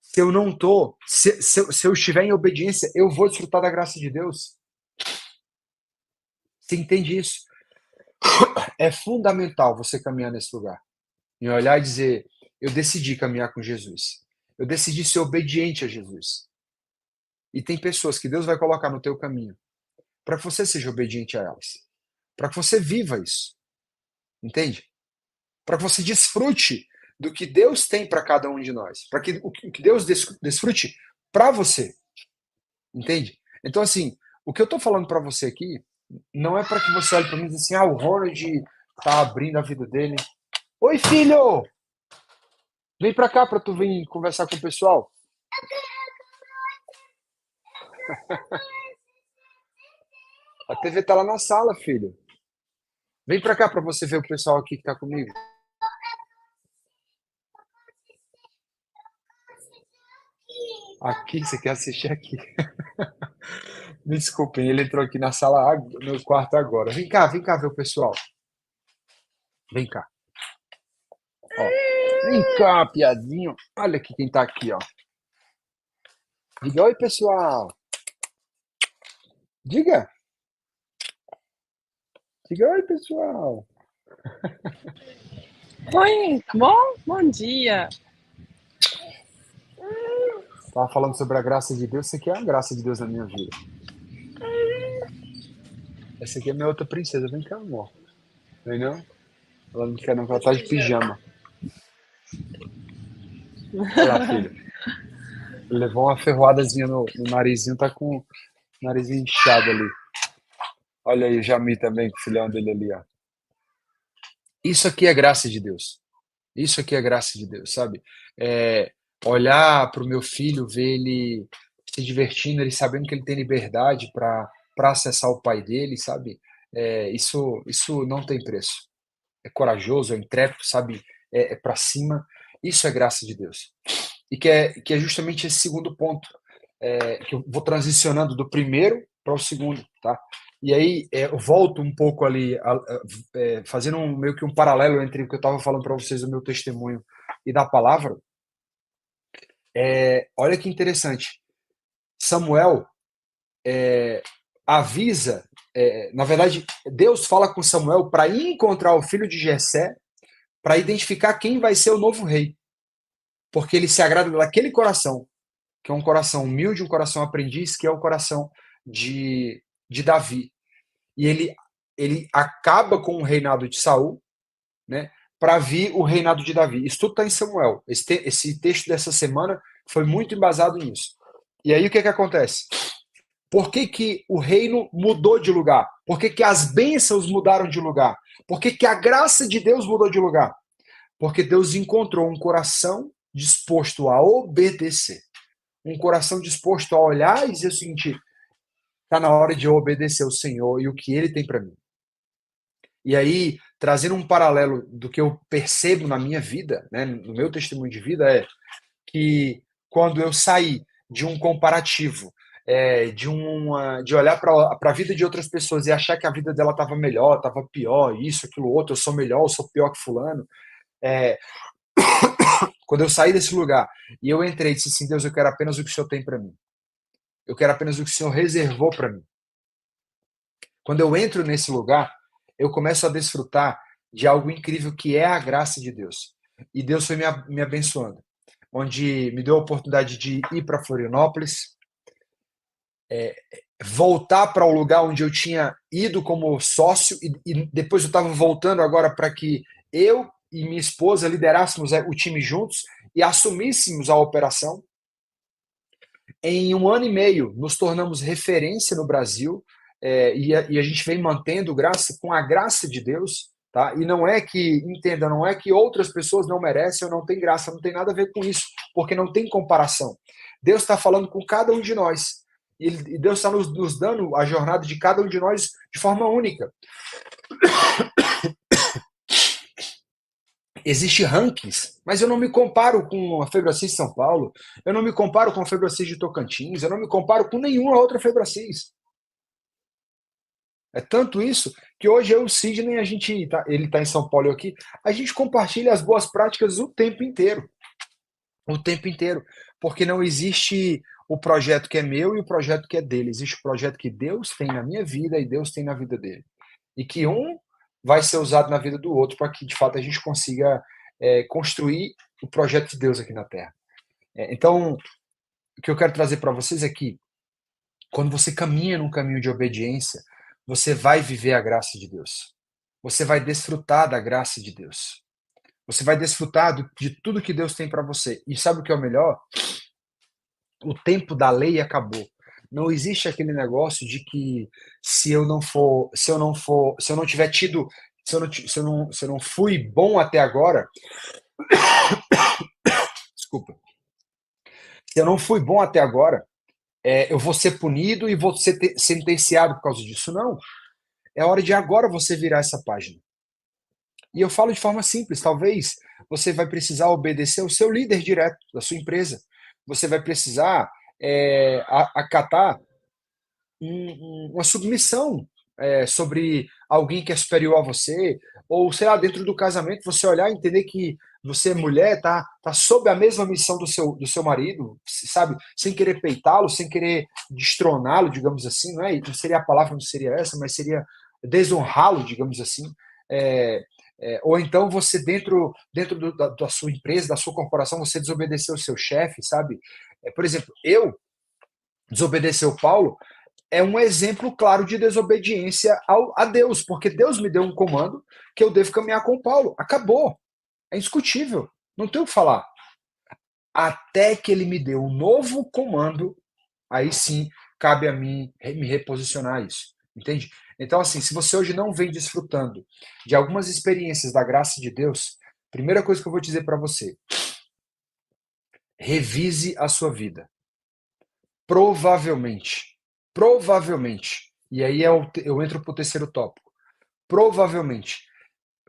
se eu não estou. Se eu estiver em obediência, eu vou desfrutar da graça de Deus. Você entende isso? É fundamental você caminhar nesse lugar. E olhar e dizer: eu decidi caminhar com Jesus. Eu decidi ser obediente a Jesus. E tem pessoas que Deus vai colocar no teu caminho para que você seja obediente a elas. Para que você viva isso. Entende? Para que você desfrute do que Deus tem para cada um de nós. Para que o que Deus desfrute para você. Entende? Então, assim, o que eu estou falando para você aqui não é para que você olhe para mim e diga assim: o Ronald está abrindo a vida dele. Oi, filho! Vem para cá para tu vir conversar com o pessoal. A TV tá lá na sala, filho. Vem para cá para você ver o pessoal aqui que tá comigo. Aqui, você quer assistir aqui. Me desculpem, ele entrou aqui na sala, no quarto agora. Vem cá ver o pessoal. Vem cá. Ó. Vem cá, piadinho. Olha aqui quem tá aqui, ó. Diga oi, pessoal. Diga. Diga oi, pessoal. Oi, tá bom? Bom dia. Tava falando sobre a graça de Deus. Isso aqui é a graça de Deus na minha vida. Essa aqui é minha outra princesa. Vem cá, amor. Vem não? Ela não quer não, ela tá de pijama. Olha lá, filho. Levou uma ferroadazinha no narizinho, tá com o narizinho inchado ali. Olha aí o Jami também, com o filhão dele ali, ó. Isso aqui é graça de Deus. Isso aqui é graça de Deus, sabe? Olhar para o meu filho, ver ele se divertindo, ele sabendo que ele tem liberdade para acessar o pai dele, sabe? Isso não tem preço. É corajoso, é intrépido, sabe? É para cima. Isso é graça de Deus. E que é justamente esse segundo ponto. que eu vou transicionando do primeiro para o segundo, tá? E aí eu volto um pouco ali, fazendo meio que um paralelo entre o que eu estava falando para vocês do meu testemunho e da palavra. Olha que interessante. Samuel avisa, na verdade, Deus fala com Samuel para ir encontrar o filho de Jessé, para identificar quem vai ser o novo rei, porque ele se agrada daquele coração, que é um coração humilde, um coração aprendiz, que é o coração de Davi. E ele acaba com o reinado de Saul, né, para vir o reinado de Davi. Isso tudo está em Samuel. Esse texto dessa semana foi muito embasado nisso. E aí o que acontece? Por que o reino mudou de lugar? Por que as bênçãos mudaram de lugar? Por que a graça de Deus mudou de lugar? Porque Deus encontrou um coração disposto a obedecer. Um coração disposto a olhar e dizer o seguinte: está na hora de eu obedecer ao Senhor e o que Ele tem para mim. E aí, trazendo um paralelo do que eu percebo na minha vida, né, no meu testemunho de vida, é que quando eu saí de um comparativo, de olhar para a vida de outras pessoas e achar que a vida dela estava melhor, estava pior, isso, aquilo, outro, eu sou melhor, eu sou pior que fulano. Quando eu saí desse lugar e eu entrei e disse assim: Deus, eu quero apenas o que o Senhor tem para mim. Eu quero apenas o que o Senhor reservou para mim. Quando eu entro nesse lugar, eu começo a desfrutar de algo incrível que é a graça de Deus. E Deus foi me abençoando, onde me deu a oportunidade de ir para Florianópolis, voltar para o lugar onde eu tinha ido como sócio, e depois eu estava voltando agora para que eu e minha esposa liderássemos o time juntos e assumíssemos a operação. Em 1 ano e meio, nos tornamos referência no Brasil, e a gente vem mantendo com a graça de Deus, tá? E não é que, entenda, não é que outras pessoas não merecem ou não tem graça, não tem nada a ver com isso, porque não tem comparação. Deus está falando com cada um de nós, e Deus está nos dando a jornada de cada um de nós de forma única. Existem rankings, mas eu não me comparo com a Febracis de São Paulo, eu não me comparo com a Febracis de Tocantins, eu não me comparo com nenhuma outra Febracis. É tanto isso que hoje eu e o Sidney, ele está em São Paulo e eu aqui, a gente compartilha as boas práticas o tempo inteiro. O tempo inteiro. Porque não existe o projeto que é meu e o projeto que é dele. Existe o projeto que Deus tem na minha vida e Deus tem na vida dele. E que um vai ser usado na vida do outro para que, de fato, a gente consiga construir o projeto de Deus aqui na Terra. Então, o que eu quero trazer para vocês é que, quando você caminha num caminho de obediência, você vai viver a graça de Deus. Você vai desfrutar da graça de Deus. Você vai desfrutar de tudo que Deus tem para você. E sabe o que é o melhor? O tempo da lei acabou. Não existe aquele negócio de que se eu não fui bom até agora, desculpa. Se eu não fui bom até agora, eu vou ser punido e vou ser sentenciado por causa disso. Não. É hora de agora você virar essa página. E eu falo de forma simples. Talvez você vai precisar obedecer ao seu líder direto da sua empresa. Você vai precisar acatar uma submissão sobre alguém que é superior a você, ou, sei lá, dentro do casamento, você olhar e entender que você, mulher, tá sob a mesma missão do seu marido, sabe? Sem querer peitá-lo, sem querer destroná-lo, digamos assim, não é? Não seria a palavra, não seria essa, mas seria desonrá-lo, digamos assim. Ou então você, dentro da sua empresa, da sua corporação, você desobedeceu o seu chefe, sabe? Por exemplo, eu desobedecer o Paulo é um exemplo claro de desobediência a Deus, porque Deus me deu um comando que eu devo caminhar com o Paulo. Acabou. É indiscutível. Não tem o que falar. Até que ele me deu um novo comando, aí sim cabe a mim me reposicionar a isso. Entende? Então, assim, se você hoje não vem desfrutando de algumas experiências da graça de Deus, primeira coisa que eu vou dizer para você: revise a sua vida. Provavelmente, e aí eu entro para o terceiro tópico, provavelmente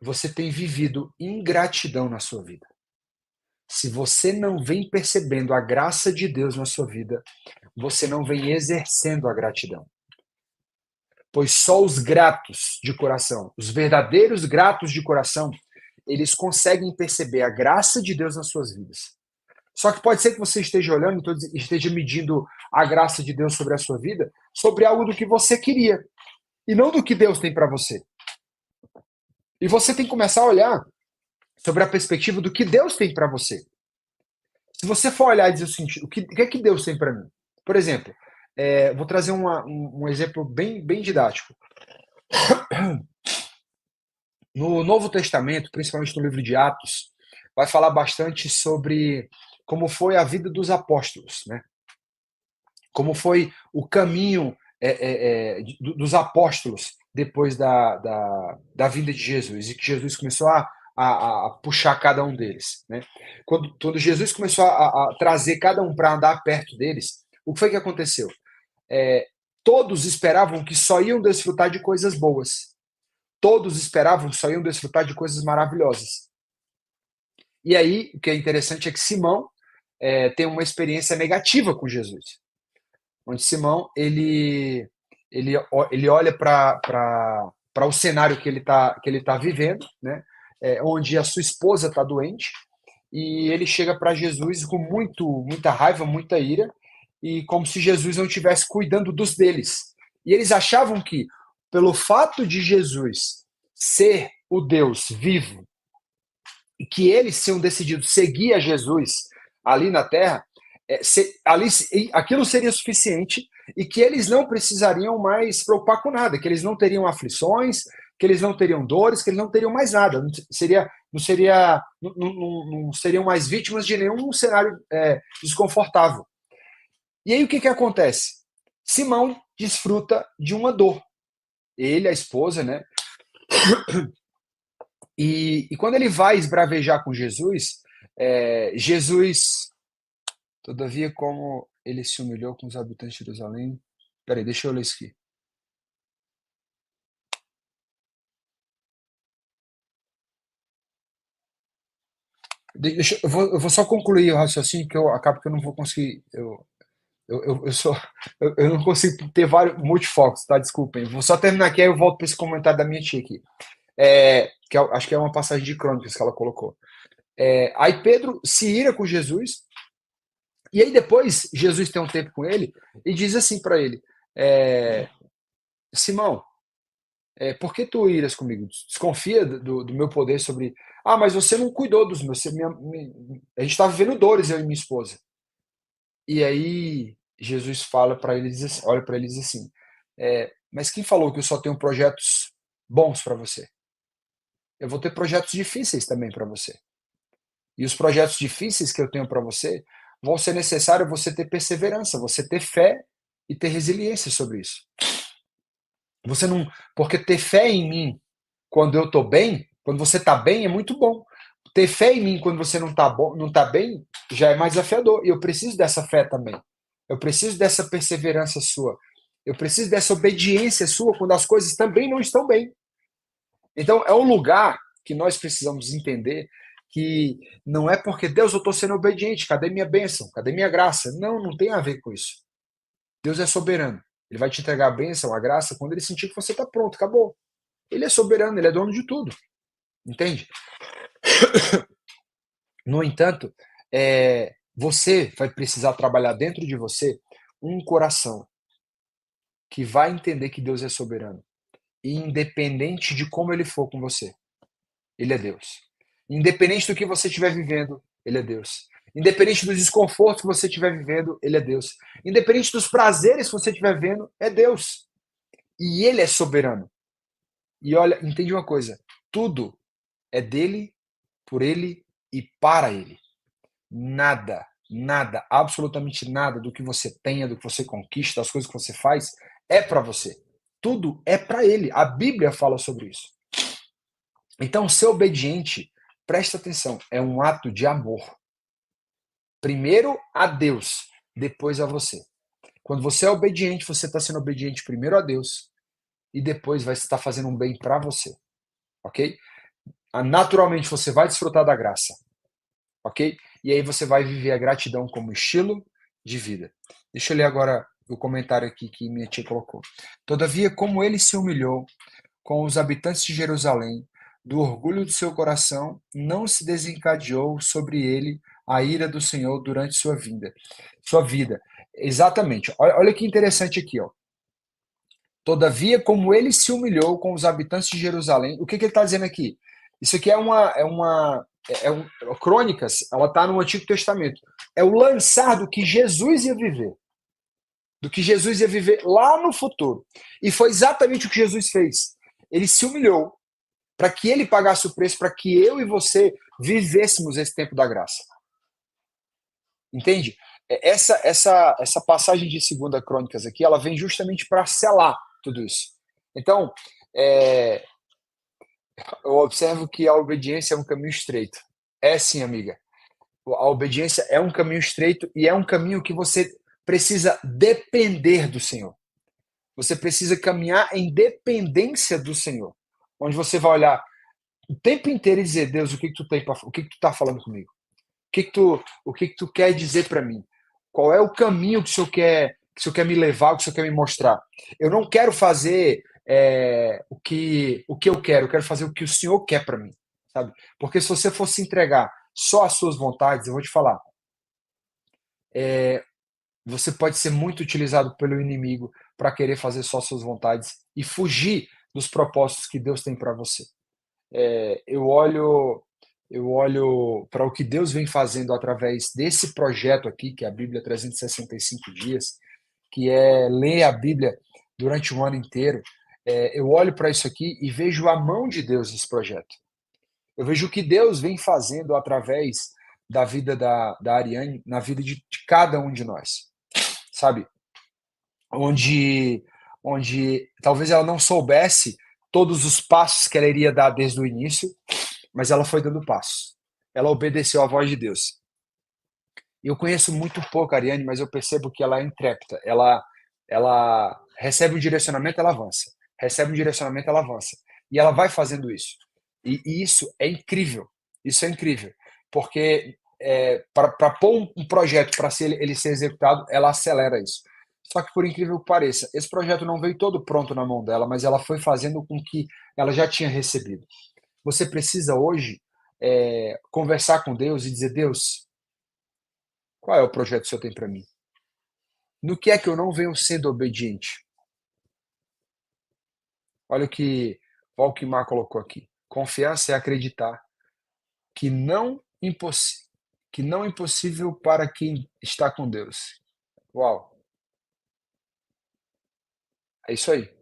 você tem vivido ingratidão na sua vida. Se você não vem percebendo a graça de Deus na sua vida, você não vem exercendo a gratidão. Pois só os gratos de coração, os verdadeiros gratos de coração, eles conseguem perceber a graça de Deus nas suas vidas. Só que pode ser que você esteja olhando, esteja medindo a graça de Deus sobre a sua vida, sobre algo do que você queria, e não do que Deus tem para você. E você tem que começar a olhar sobre a perspectiva do que Deus tem para você. Se você for olhar e dizer o seguinte, o que é que Deus tem para mim? Por exemplo, vou trazer um exemplo bem didático. No Novo Testamento, principalmente no livro de Atos, vai falar bastante sobre como foi a vida dos apóstolos, né? Como foi o caminho dos apóstolos depois da vinda de Jesus, e que Jesus começou a puxar cada um deles, né? Quando Jesus começou a trazer cada um para andar perto deles, o que foi que aconteceu? Todos esperavam que só iam desfrutar de coisas boas. Todos esperavam que só iam desfrutar de coisas maravilhosas. E aí, o que é interessante é que Simão tem uma experiência negativa com Jesus. Onde Simão, ele olha para o cenário que ele tá vivendo, né? Onde a sua esposa está doente, e ele chega para Jesus com muita raiva, muita ira, e como se Jesus não estivesse cuidando dos deles. E eles achavam que, pelo fato de Jesus ser o Deus vivo, e que eles tinham decidido seguir a Jesus ali na Terra, aquilo seria suficiente, e que eles não precisariam mais se preocupar com nada, que eles não teriam aflições, que eles não teriam dores, que eles não teriam mais nada, não seriam mais vítimas de nenhum cenário desconfortável. E aí o que acontece? Simão desfruta de uma dor. Ele, a esposa, né? E quando ele vai esbravejar com Jesus, Jesus, todavia, como ele se humilhou com os habitantes de Jerusalém. Peraí, deixa eu ler isso aqui. Eu vou só concluir o raciocínio, que eu acabo que eu não vou conseguir. Eu não consigo ter vários multifocos, tá? Desculpem. Vou só terminar aqui, aí eu volto para esse comentário da minha tia aqui. Acho que é uma passagem de Crônicas que ela colocou. Aí Pedro se ira com Jesus, e aí depois Jesus tem um tempo com ele e diz assim para ele: Simão, por que tu iras comigo? Desconfia do meu poder sobre. Ah, mas você não cuidou dos meus. A gente estava vivendo dores, eu e minha esposa. E aí Jesus fala para ele, olha para ele e diz assim: mas quem falou que eu só tenho projetos bons para você? Eu vou ter projetos difíceis também para você. E os projetos difíceis que eu tenho para você vão ser necessário você ter perseverança, você ter fé e ter resiliência sobre isso. Você não, porque ter fé em mim quando eu estou bem, quando você está bem é muito bom. Ter fé em mim quando você não está bem, já é mais desafiador. E eu preciso dessa fé também. Eu preciso dessa perseverança sua. Eu preciso dessa obediência sua quando as coisas também não estão bem. Então, é um lugar que nós precisamos entender que não é porque Deus, eu estou sendo obediente, cadê minha bênção? Cadê minha graça? Não tem a ver com isso. Deus é soberano. Ele vai te entregar a bênção, a graça, quando ele sentir que você está pronto, acabou. Ele é soberano, ele é dono de tudo. Entende? No entanto, você vai precisar trabalhar dentro de você um coração que vai entender que Deus é soberano. E independente de como ele for com você, ele é Deus. Independente do que você estiver vivendo, ele é Deus. Independente dos desconfortos que você estiver vivendo, ele é Deus. Independente dos prazeres que você estiver vivendo, é Deus. E ele é soberano. E olha, entende uma coisa, tudo é dele, por ele e para ele. Nada, absolutamente nada do que você tenha, do que você conquista, das coisas que você faz, é para você. Tudo é para ele. A Bíblia fala sobre isso. Então, ser obediente, presta atenção, é um ato de amor. Primeiro a Deus, depois a você. Quando você é obediente, você está sendo obediente primeiro a Deus e depois vai estar fazendo um bem para você. Ok? Naturalmente você vai desfrutar da graça. Ok? E aí você vai viver a gratidão como estilo de vida. Deixa eu ler agora o comentário aqui que minha tia colocou. Todavia, como ele se humilhou com os habitantes de Jerusalém, do orgulho do seu coração, não se desencadeou sobre ele a ira do Senhor durante sua vida. Exatamente. Olha que interessante aqui, ó. Todavia, como ele se humilhou com os habitantes de Jerusalém, o que ele está dizendo aqui? Isso aqui Crônicas, ela está no Antigo Testamento. É o lançar do que Jesus ia viver. Do que Jesus ia viver lá no futuro. E foi exatamente o que Jesus fez. Ele se humilhou para que ele pagasse o preço, para que eu e você vivêssemos esse tempo da graça. Entende? Essa passagem de 2 Crônicas aqui, ela vem justamente para selar tudo isso. Então, eu observo que a obediência é um caminho estreito. É sim, amiga. A obediência é um caminho estreito e é um caminho que você precisa depender do Senhor. Você precisa caminhar em dependência do Senhor. Onde você vai olhar o tempo inteiro e dizer, Deus, o que tu tá falando comigo? O que tu quer dizer para mim? Qual é o caminho que o Senhor quer me levar, o que o Senhor quer me mostrar? Eu não quero fazer o que eu quero fazer o que o Senhor quer para mim, sabe? Porque se você fosse entregar só as suas vontades, eu vou te falar, você pode ser muito utilizado pelo inimigo para querer fazer só suas vontades e fugir dos propósitos que Deus tem para você. Eu olho para o que Deus vem fazendo através desse projeto aqui, que é a Bíblia 365 dias, que é ler a Bíblia durante um ano inteiro. Eu olho para isso aqui e vejo a mão de Deus nesse projeto. Eu vejo o que Deus vem fazendo através da vida da Ariane, na vida de cada um de nós, sabe? Onde talvez ela não soubesse todos os passos que ela iria dar desde o início, mas ela foi dando passos. Ela obedeceu à voz de Deus. Eu conheço muito pouco a Ariane, mas eu percebo que ela é intrépida. Ela recebe um direcionamento, ela avança. Recebe um direcionamento, ela avança. E ela vai fazendo isso. E isso é incrível. Isso é incrível. Porque para pôr um projeto para ele ser executado, ela acelera isso. Só que, por incrível que pareça, esse projeto não veio todo pronto na mão dela, mas ela foi fazendo com que ela já tinha recebido. Você precisa hoje conversar com Deus e dizer, Deus, qual é o projeto que o Senhor tem para mim? No que é que eu não venho sendo obediente? Olha o que Valquimar colocou aqui. Confiança é acreditar que não é impossível para quem está com Deus. Uau! É isso aí.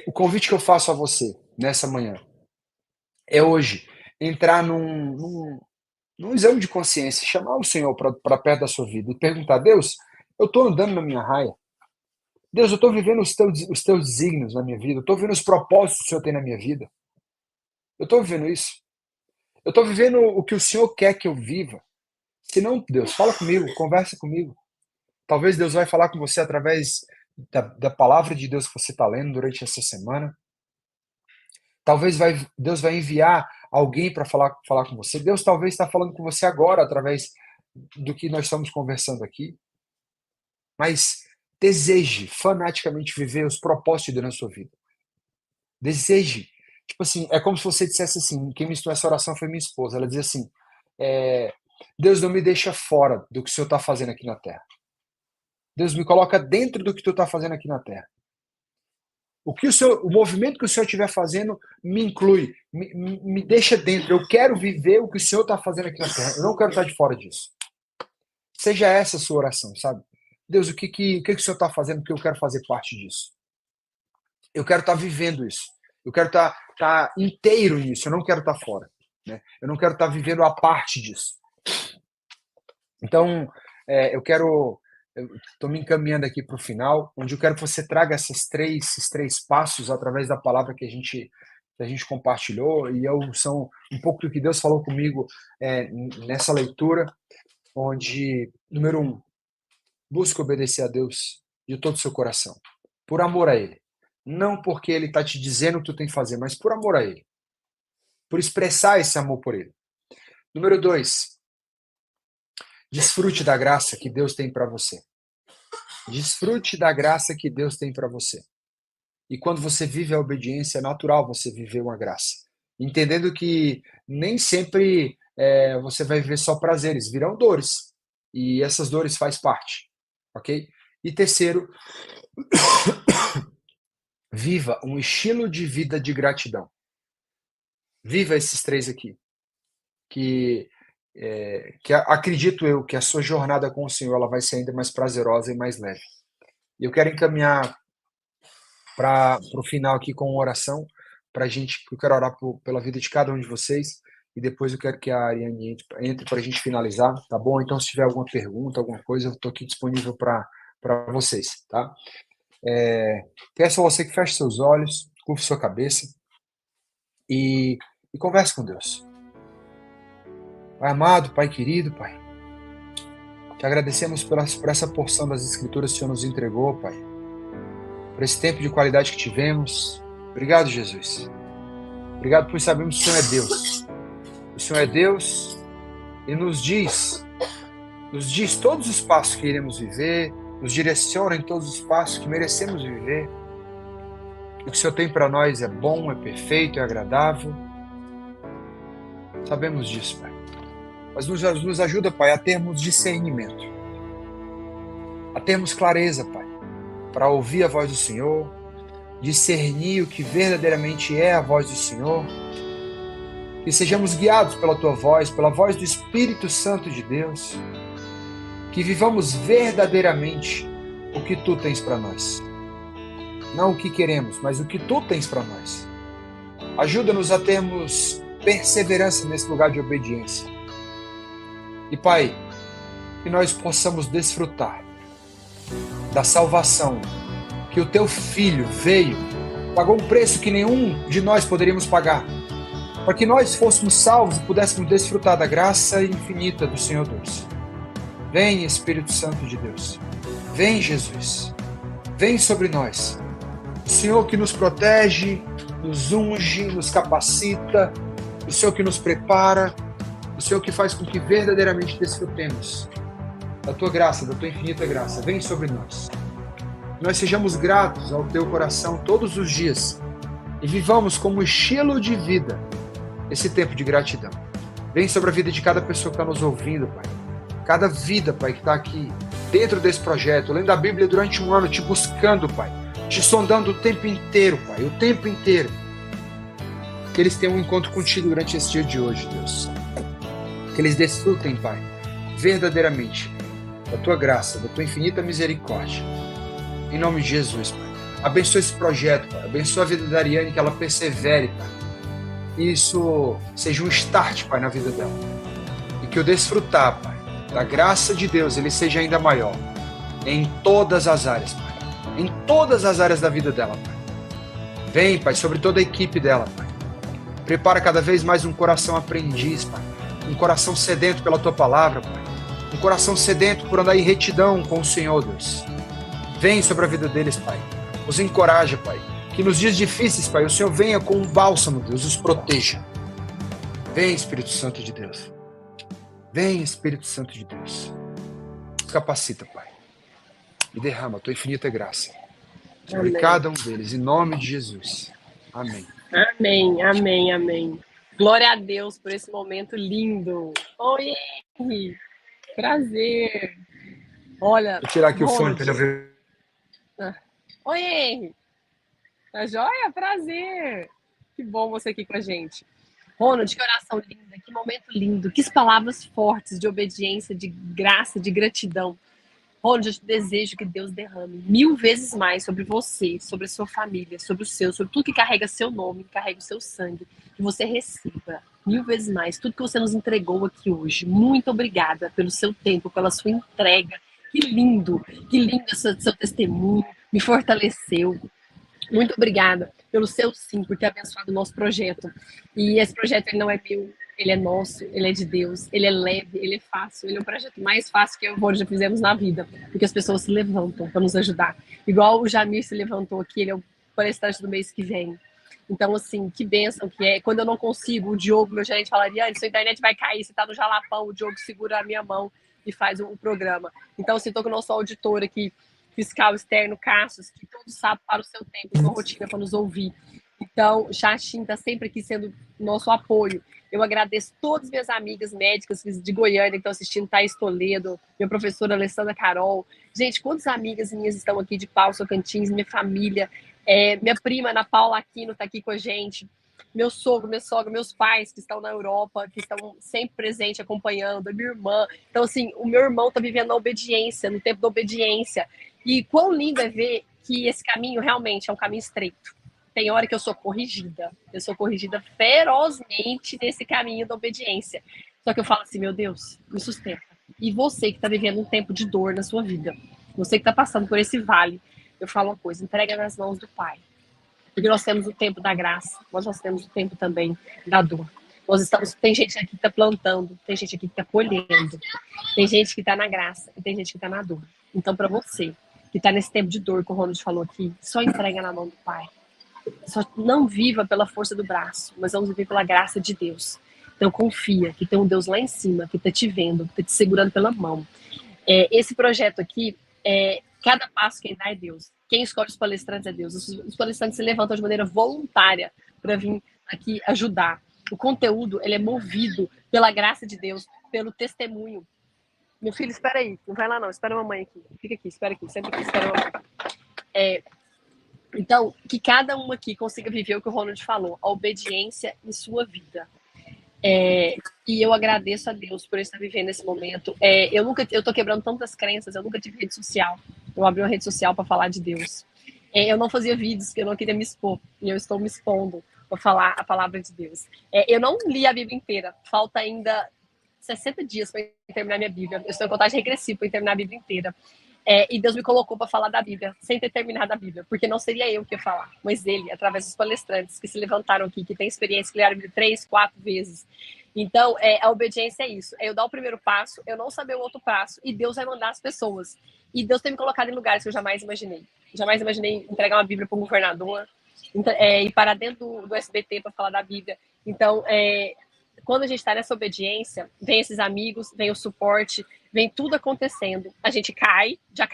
O convite que eu faço a você nessa manhã é hoje entrar num exame de consciência, chamar o Senhor para perto da sua vida e perguntar, Deus, eu estou andando na minha raia? Deus, eu estou vivendo os teus desígnios na minha vida, eu estou vivendo os propósitos que o Senhor tem na minha vida. Eu estou vivendo isso. Eu estou vivendo o que o Senhor quer que eu viva. Se não, Deus, fala comigo, conversa comigo. Talvez Deus vai falar com você através da palavra de Deus que você está lendo durante essa semana. Talvez Deus vai enviar alguém para falar com você. Deus talvez está falando com você agora através do que nós estamos conversando aqui. Mas deseje fanaticamente viver os propósitos de Deus na sua vida. Deseje. Tipo assim, é como se você dissesse assim, quem me instruiu essa oração foi minha esposa. Ela dizia assim, Deus não me deixa fora do que o Senhor está fazendo aqui na Terra. Deus me coloca dentro do que tu está fazendo aqui na Terra. O movimento que o Senhor estiver fazendo me inclui, me deixa dentro. Eu quero viver o que o Senhor está fazendo aqui na Terra. Eu não quero estar de fora disso. Seja essa a sua oração, sabe? Deus, o que o Senhor está fazendo? Porque eu quero fazer parte disso. Eu quero estar vivendo isso. Eu quero estar inteiro nisso. Eu não quero estar fora. Né? Eu não quero estar vivendo a parte disso. Então, eu estou me encaminhando aqui para o final, onde eu quero que você traga esses três passos através da palavra que a gente compartilhou, e são um pouco do que Deus falou comigo nessa leitura, onde, número 1, busque obedecer a Deus de todo o seu coração, por amor a Ele. Não porque Ele está te dizendo o que tu tem que fazer, mas por amor a Ele. Por expressar esse amor por Ele. Número 2, desfrute da graça que Deus tem para você. Desfrute da graça que Deus tem para você. E quando você vive a obediência, é natural você viver uma graça. Entendendo que nem sempre você vai viver só prazeres, virão dores. E essas dores faz parte, ok? E terceiro, viva um estilo de vida de gratidão. Viva esses três aqui. Que acredito eu que a sua jornada com o Senhor ela vai ser ainda mais prazerosa e mais leve. E eu quero encaminhar para o final aqui com uma oração para gente. Eu quero orar pela vida de cada um de vocês e depois eu quero que a Ariane entre para a gente finalizar, tá bom? Então, se tiver alguma pergunta, alguma coisa, eu estou aqui disponível para vocês, tá? Peço a você que feche seus olhos, curve sua cabeça e converse com Deus. Pai amado, Pai querido, Pai, te agradecemos por essa porção das Escrituras que o Senhor nos entregou, Pai, por esse tempo de qualidade que tivemos. Obrigado, Jesus. Obrigado por sabermos que o Senhor é Deus. O Senhor é Deus e nos diz todos os passos que iremos viver, nos direciona em todos os passos que merecemos viver. O que o Senhor tem para nós é bom, é perfeito, é agradável. Sabemos disso, Pai. Mas nos ajuda, Pai, a termos discernimento, a termos clareza, Pai, para ouvir a voz do Senhor, discernir o que verdadeiramente é a voz do Senhor, que sejamos guiados pela Tua voz, pela voz do Espírito Santo de Deus, que vivamos verdadeiramente o que Tu tens para nós. Não o que queremos, mas o que Tu tens para nós. Ajuda-nos a termos perseverança nesse lugar de obediência. E, Pai, que nós possamos desfrutar da salvação que o Teu Filho veio, pagou um preço que nenhum de nós poderíamos pagar, para que nós fôssemos salvos e pudéssemos desfrutar da graça infinita do Senhor Deus. Vem, Espírito Santo de Deus. Vem, Jesus. Vem sobre nós. O Senhor que nos protege, nos unge, nos capacita, o Senhor que nos prepara, o Senhor que faz com que verdadeiramente desfrutemos da Tua graça, da Tua infinita graça. Vem sobre nós. Nós sejamos gratos ao Teu coração todos os dias e vivamos como estilo de vida esse tempo de gratidão. Vem sobre a vida de cada pessoa que está nos ouvindo, Pai. Cada vida, Pai, que está aqui dentro desse projeto, lendo a Bíblia durante um ano, te buscando, Pai, te sondando o tempo inteiro, Pai, o tempo inteiro. Que eles tenham um encontro contigo durante esse dia de hoje, Deus. Que eles desfrutem, Pai, verdadeiramente da Tua graça, da Tua infinita misericórdia. Em nome de Jesus, Pai. Abençoa esse projeto, Pai. Abençoa a vida da Ariane, que ela persevere, Pai. E isso seja um start, Pai, na vida dela. E que o desfrutar, Pai, da graça de Deus, ele seja ainda maior. Em todas as áreas, Pai. Em todas as áreas da vida dela, Pai. Vem, Pai, sobre toda a equipe dela, Pai. Prepara cada vez mais um coração aprendiz, Pai. Um coração sedento pela Tua palavra, Pai. Um coração sedento por andar em retidão com o Senhor, Deus. Vem sobre a vida deles, Pai. Os encoraja, Pai. Que nos dias difíceis, Pai, o Senhor venha com um bálsamo, Deus, os proteja. Vem, Espírito Santo de Deus. Vem, Espírito Santo de Deus. Capacita, Pai. E derrama a Tua infinita graça sobre cada um deles, em nome de Jesus. Amém. Amém, amém, amém. Glória a Deus por esse momento lindo. Oi, Henry. Prazer. Olha. Vou tirar aqui o fone para ele ver. Oi, Henry. Tá joia? Prazer. Que bom você aqui com a gente. Ronald, que oração linda, que momento lindo, que palavras fortes de obediência, de graça, de gratidão. Ronald, eu te desejo que Deus derrame 1000 vezes mais sobre você, sobre a sua família, sobre o seu, sobre tudo que carrega seu nome, que carrega o seu sangue, que você receba 1000 vezes mais tudo que você nos entregou aqui hoje. Muito obrigada pelo seu tempo, pela sua entrega. Que lindo seu testemunho, me fortaleceu. Muito obrigada pelo seu sim, por ter abençoado o nosso projeto. E esse projeto ele não é meu, ele é nosso, ele é de Deus, ele é leve, ele é fácil, ele é o projeto mais fácil que eu e o Rony já fizemos na vida, porque as pessoas se levantam para nos ajudar. Igual o Jamir se levantou aqui, ele é o palestrante do mês que vem. Então, assim, que bênção que é. Quando eu não consigo, o Diogo, meu gerente, falaria, sua internet vai cair, você está no Jalapão, o Diogo segura a minha mão e faz o programa. Então, assim, estou com o nosso auditor aqui fiscal externo, Cassius, que todo sábado para o seu tempo, sua rotina para nos ouvir. Então, Xaxim está sempre aqui sendo nosso apoio. Eu agradeço todas as minhas amigas médicas de Goiânia que estão assistindo, Thaís Toledo, minha professora Alessandra Carol. Gente, quantas amigas minhas estão aqui de Paula Tocantins, minha família, minha prima Ana Paula Aquino está aqui com a gente, meu sogro, minha sogra, meus pais que estão na Europa, que estão sempre presentes, acompanhando, a minha irmã. Então, assim, o meu irmão está vivendo na obediência, no tempo da obediência. E quão lindo é ver que esse caminho realmente é um caminho estreito. Tem hora que eu sou corrigida ferozmente nesse caminho da obediência. Só que eu falo assim, meu Deus, me sustenta. E você que está vivendo um tempo de dor na sua vida, você que está passando por esse vale, eu falo uma coisa, entrega nas mãos do Pai. Porque nós temos o tempo da graça, mas nós temos o tempo também da dor. Tem gente aqui que está plantando, tem gente aqui que está colhendo, tem gente que está na graça e tem gente que está na dor. Então, para você que está nesse tempo de dor, que o Ronald falou aqui, só entrega na mão do Pai. Só não viva pela força do braço, mas vamos viver pela graça de Deus. Então confia que tem um Deus lá em cima que está te vendo, que está te segurando pela mão. Esse projeto aqui, cada passo quem dá é Deus. Quem escolhe os palestrantes é Deus. Os palestrantes se levantam de maneira voluntária para vir aqui ajudar. O conteúdo ele é movido pela graça de Deus, pelo testemunho. Meu filho, espera aí, não vai lá não, espera a mamãe aqui. Fica aqui, espera aqui, sempre aqui, espera a mamãe. Então, que cada um aqui consiga viver o que o Ronald falou, a obediência em sua vida. E eu agradeço a Deus por estar vivendo esse momento. Eu tô quebrando tantas crenças, eu nunca tive rede social. Eu abri uma rede social para falar de Deus. Eu não fazia vídeos, porque eu não queria me expor. E eu estou me expondo para falar a palavra de Deus. Eu não li a Bíblia inteira. Falta ainda 60 dias para terminar minha Bíblia. Eu estou em contagem regressiva para terminar a Bíblia inteira. E Deus me colocou para falar da Bíblia, sem ter terminado a Bíblia, porque não seria eu que ia falar, mas ele, através dos palestrantes que se levantaram aqui, que têm experiência, que leram a Bíblia 3, 4 vezes. Então, a obediência é isso, eu dar o primeiro passo, eu não saber o outro passo, e Deus vai mandar as pessoas. E Deus tem me colocado em lugares que eu jamais imaginei. Jamais imaginei entregar uma Bíblia para um governador, ir para dentro do SBT para falar da Bíblia. Então, quando a gente está nessa obediência, vem esses amigos, vem o suporte, vem tudo acontecendo. A gente cai, já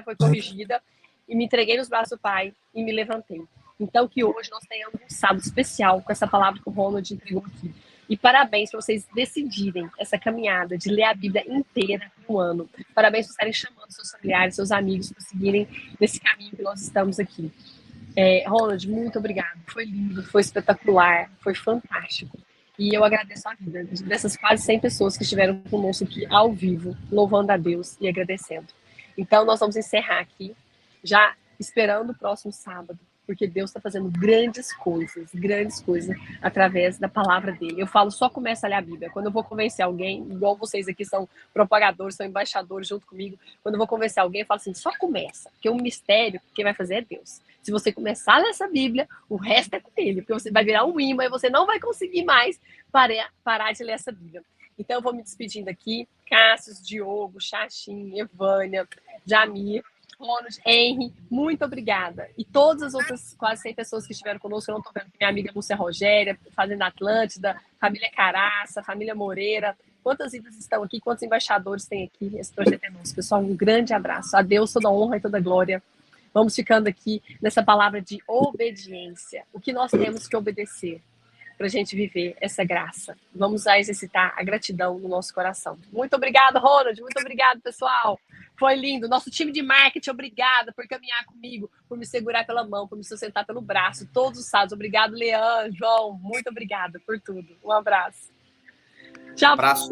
foi corrigida, e me entreguei nos braços do Pai e me levantei. Então, que hoje nós tenhamos um sábado especial com essa palavra que o Ronald entregou aqui. E parabéns para vocês decidirem essa caminhada de ler a Bíblia inteira no ano. Parabéns por estarem chamando seus familiares, seus amigos, para seguirem nesse caminho que nós estamos aqui. Ronald, muito obrigado. Foi lindo, foi espetacular, foi fantástico. E eu agradeço a vida dessas quase 100 pessoas que estiveram conosco aqui ao vivo, louvando a Deus e agradecendo. Então, nós vamos encerrar aqui, já esperando o próximo sábado, porque Deus está fazendo grandes coisas através da palavra dele. Eu falo, só começa a ler a Bíblia. Quando eu vou convencer alguém, igual vocês aqui são propagadores, são embaixadores junto comigo, quando eu vou convencer alguém, eu falo assim, só começa, porque o mistério, quem vai fazer é Deus. Se você começar a ler essa Bíblia, o resto é com ele, porque você vai virar um imã e você não vai conseguir mais parar de ler essa Bíblia. Então, eu vou me despedindo aqui. Cássio, Diogo, Xaxim, Evânia, Jamir, Ronald, Henry, muito obrigada. E todas as outras quase 100 pessoas que estiveram conosco, eu não estou vendo, minha amiga Lúcia Rogéria, Fazenda Atlântida, família Caraça, família Moreira, quantas vidas estão aqui, quantos embaixadores tem aqui, esse projeto é nosso. Pessoal, um grande abraço. A Deus toda honra e toda glória. Vamos ficando aqui nessa palavra de obediência. O que nós temos que obedecer para a gente viver essa graça? Vamos exercitar a gratidão no nosso coração. Muito obrigado, Ronald. Muito obrigado, pessoal. Foi lindo. Nosso time de marketing, obrigada por caminhar comigo, por me segurar pela mão, por me sustentar pelo braço, todos os sábados. Obrigado, Leandro, João. Muito obrigada por tudo. Um abraço. Tchau. Abraço.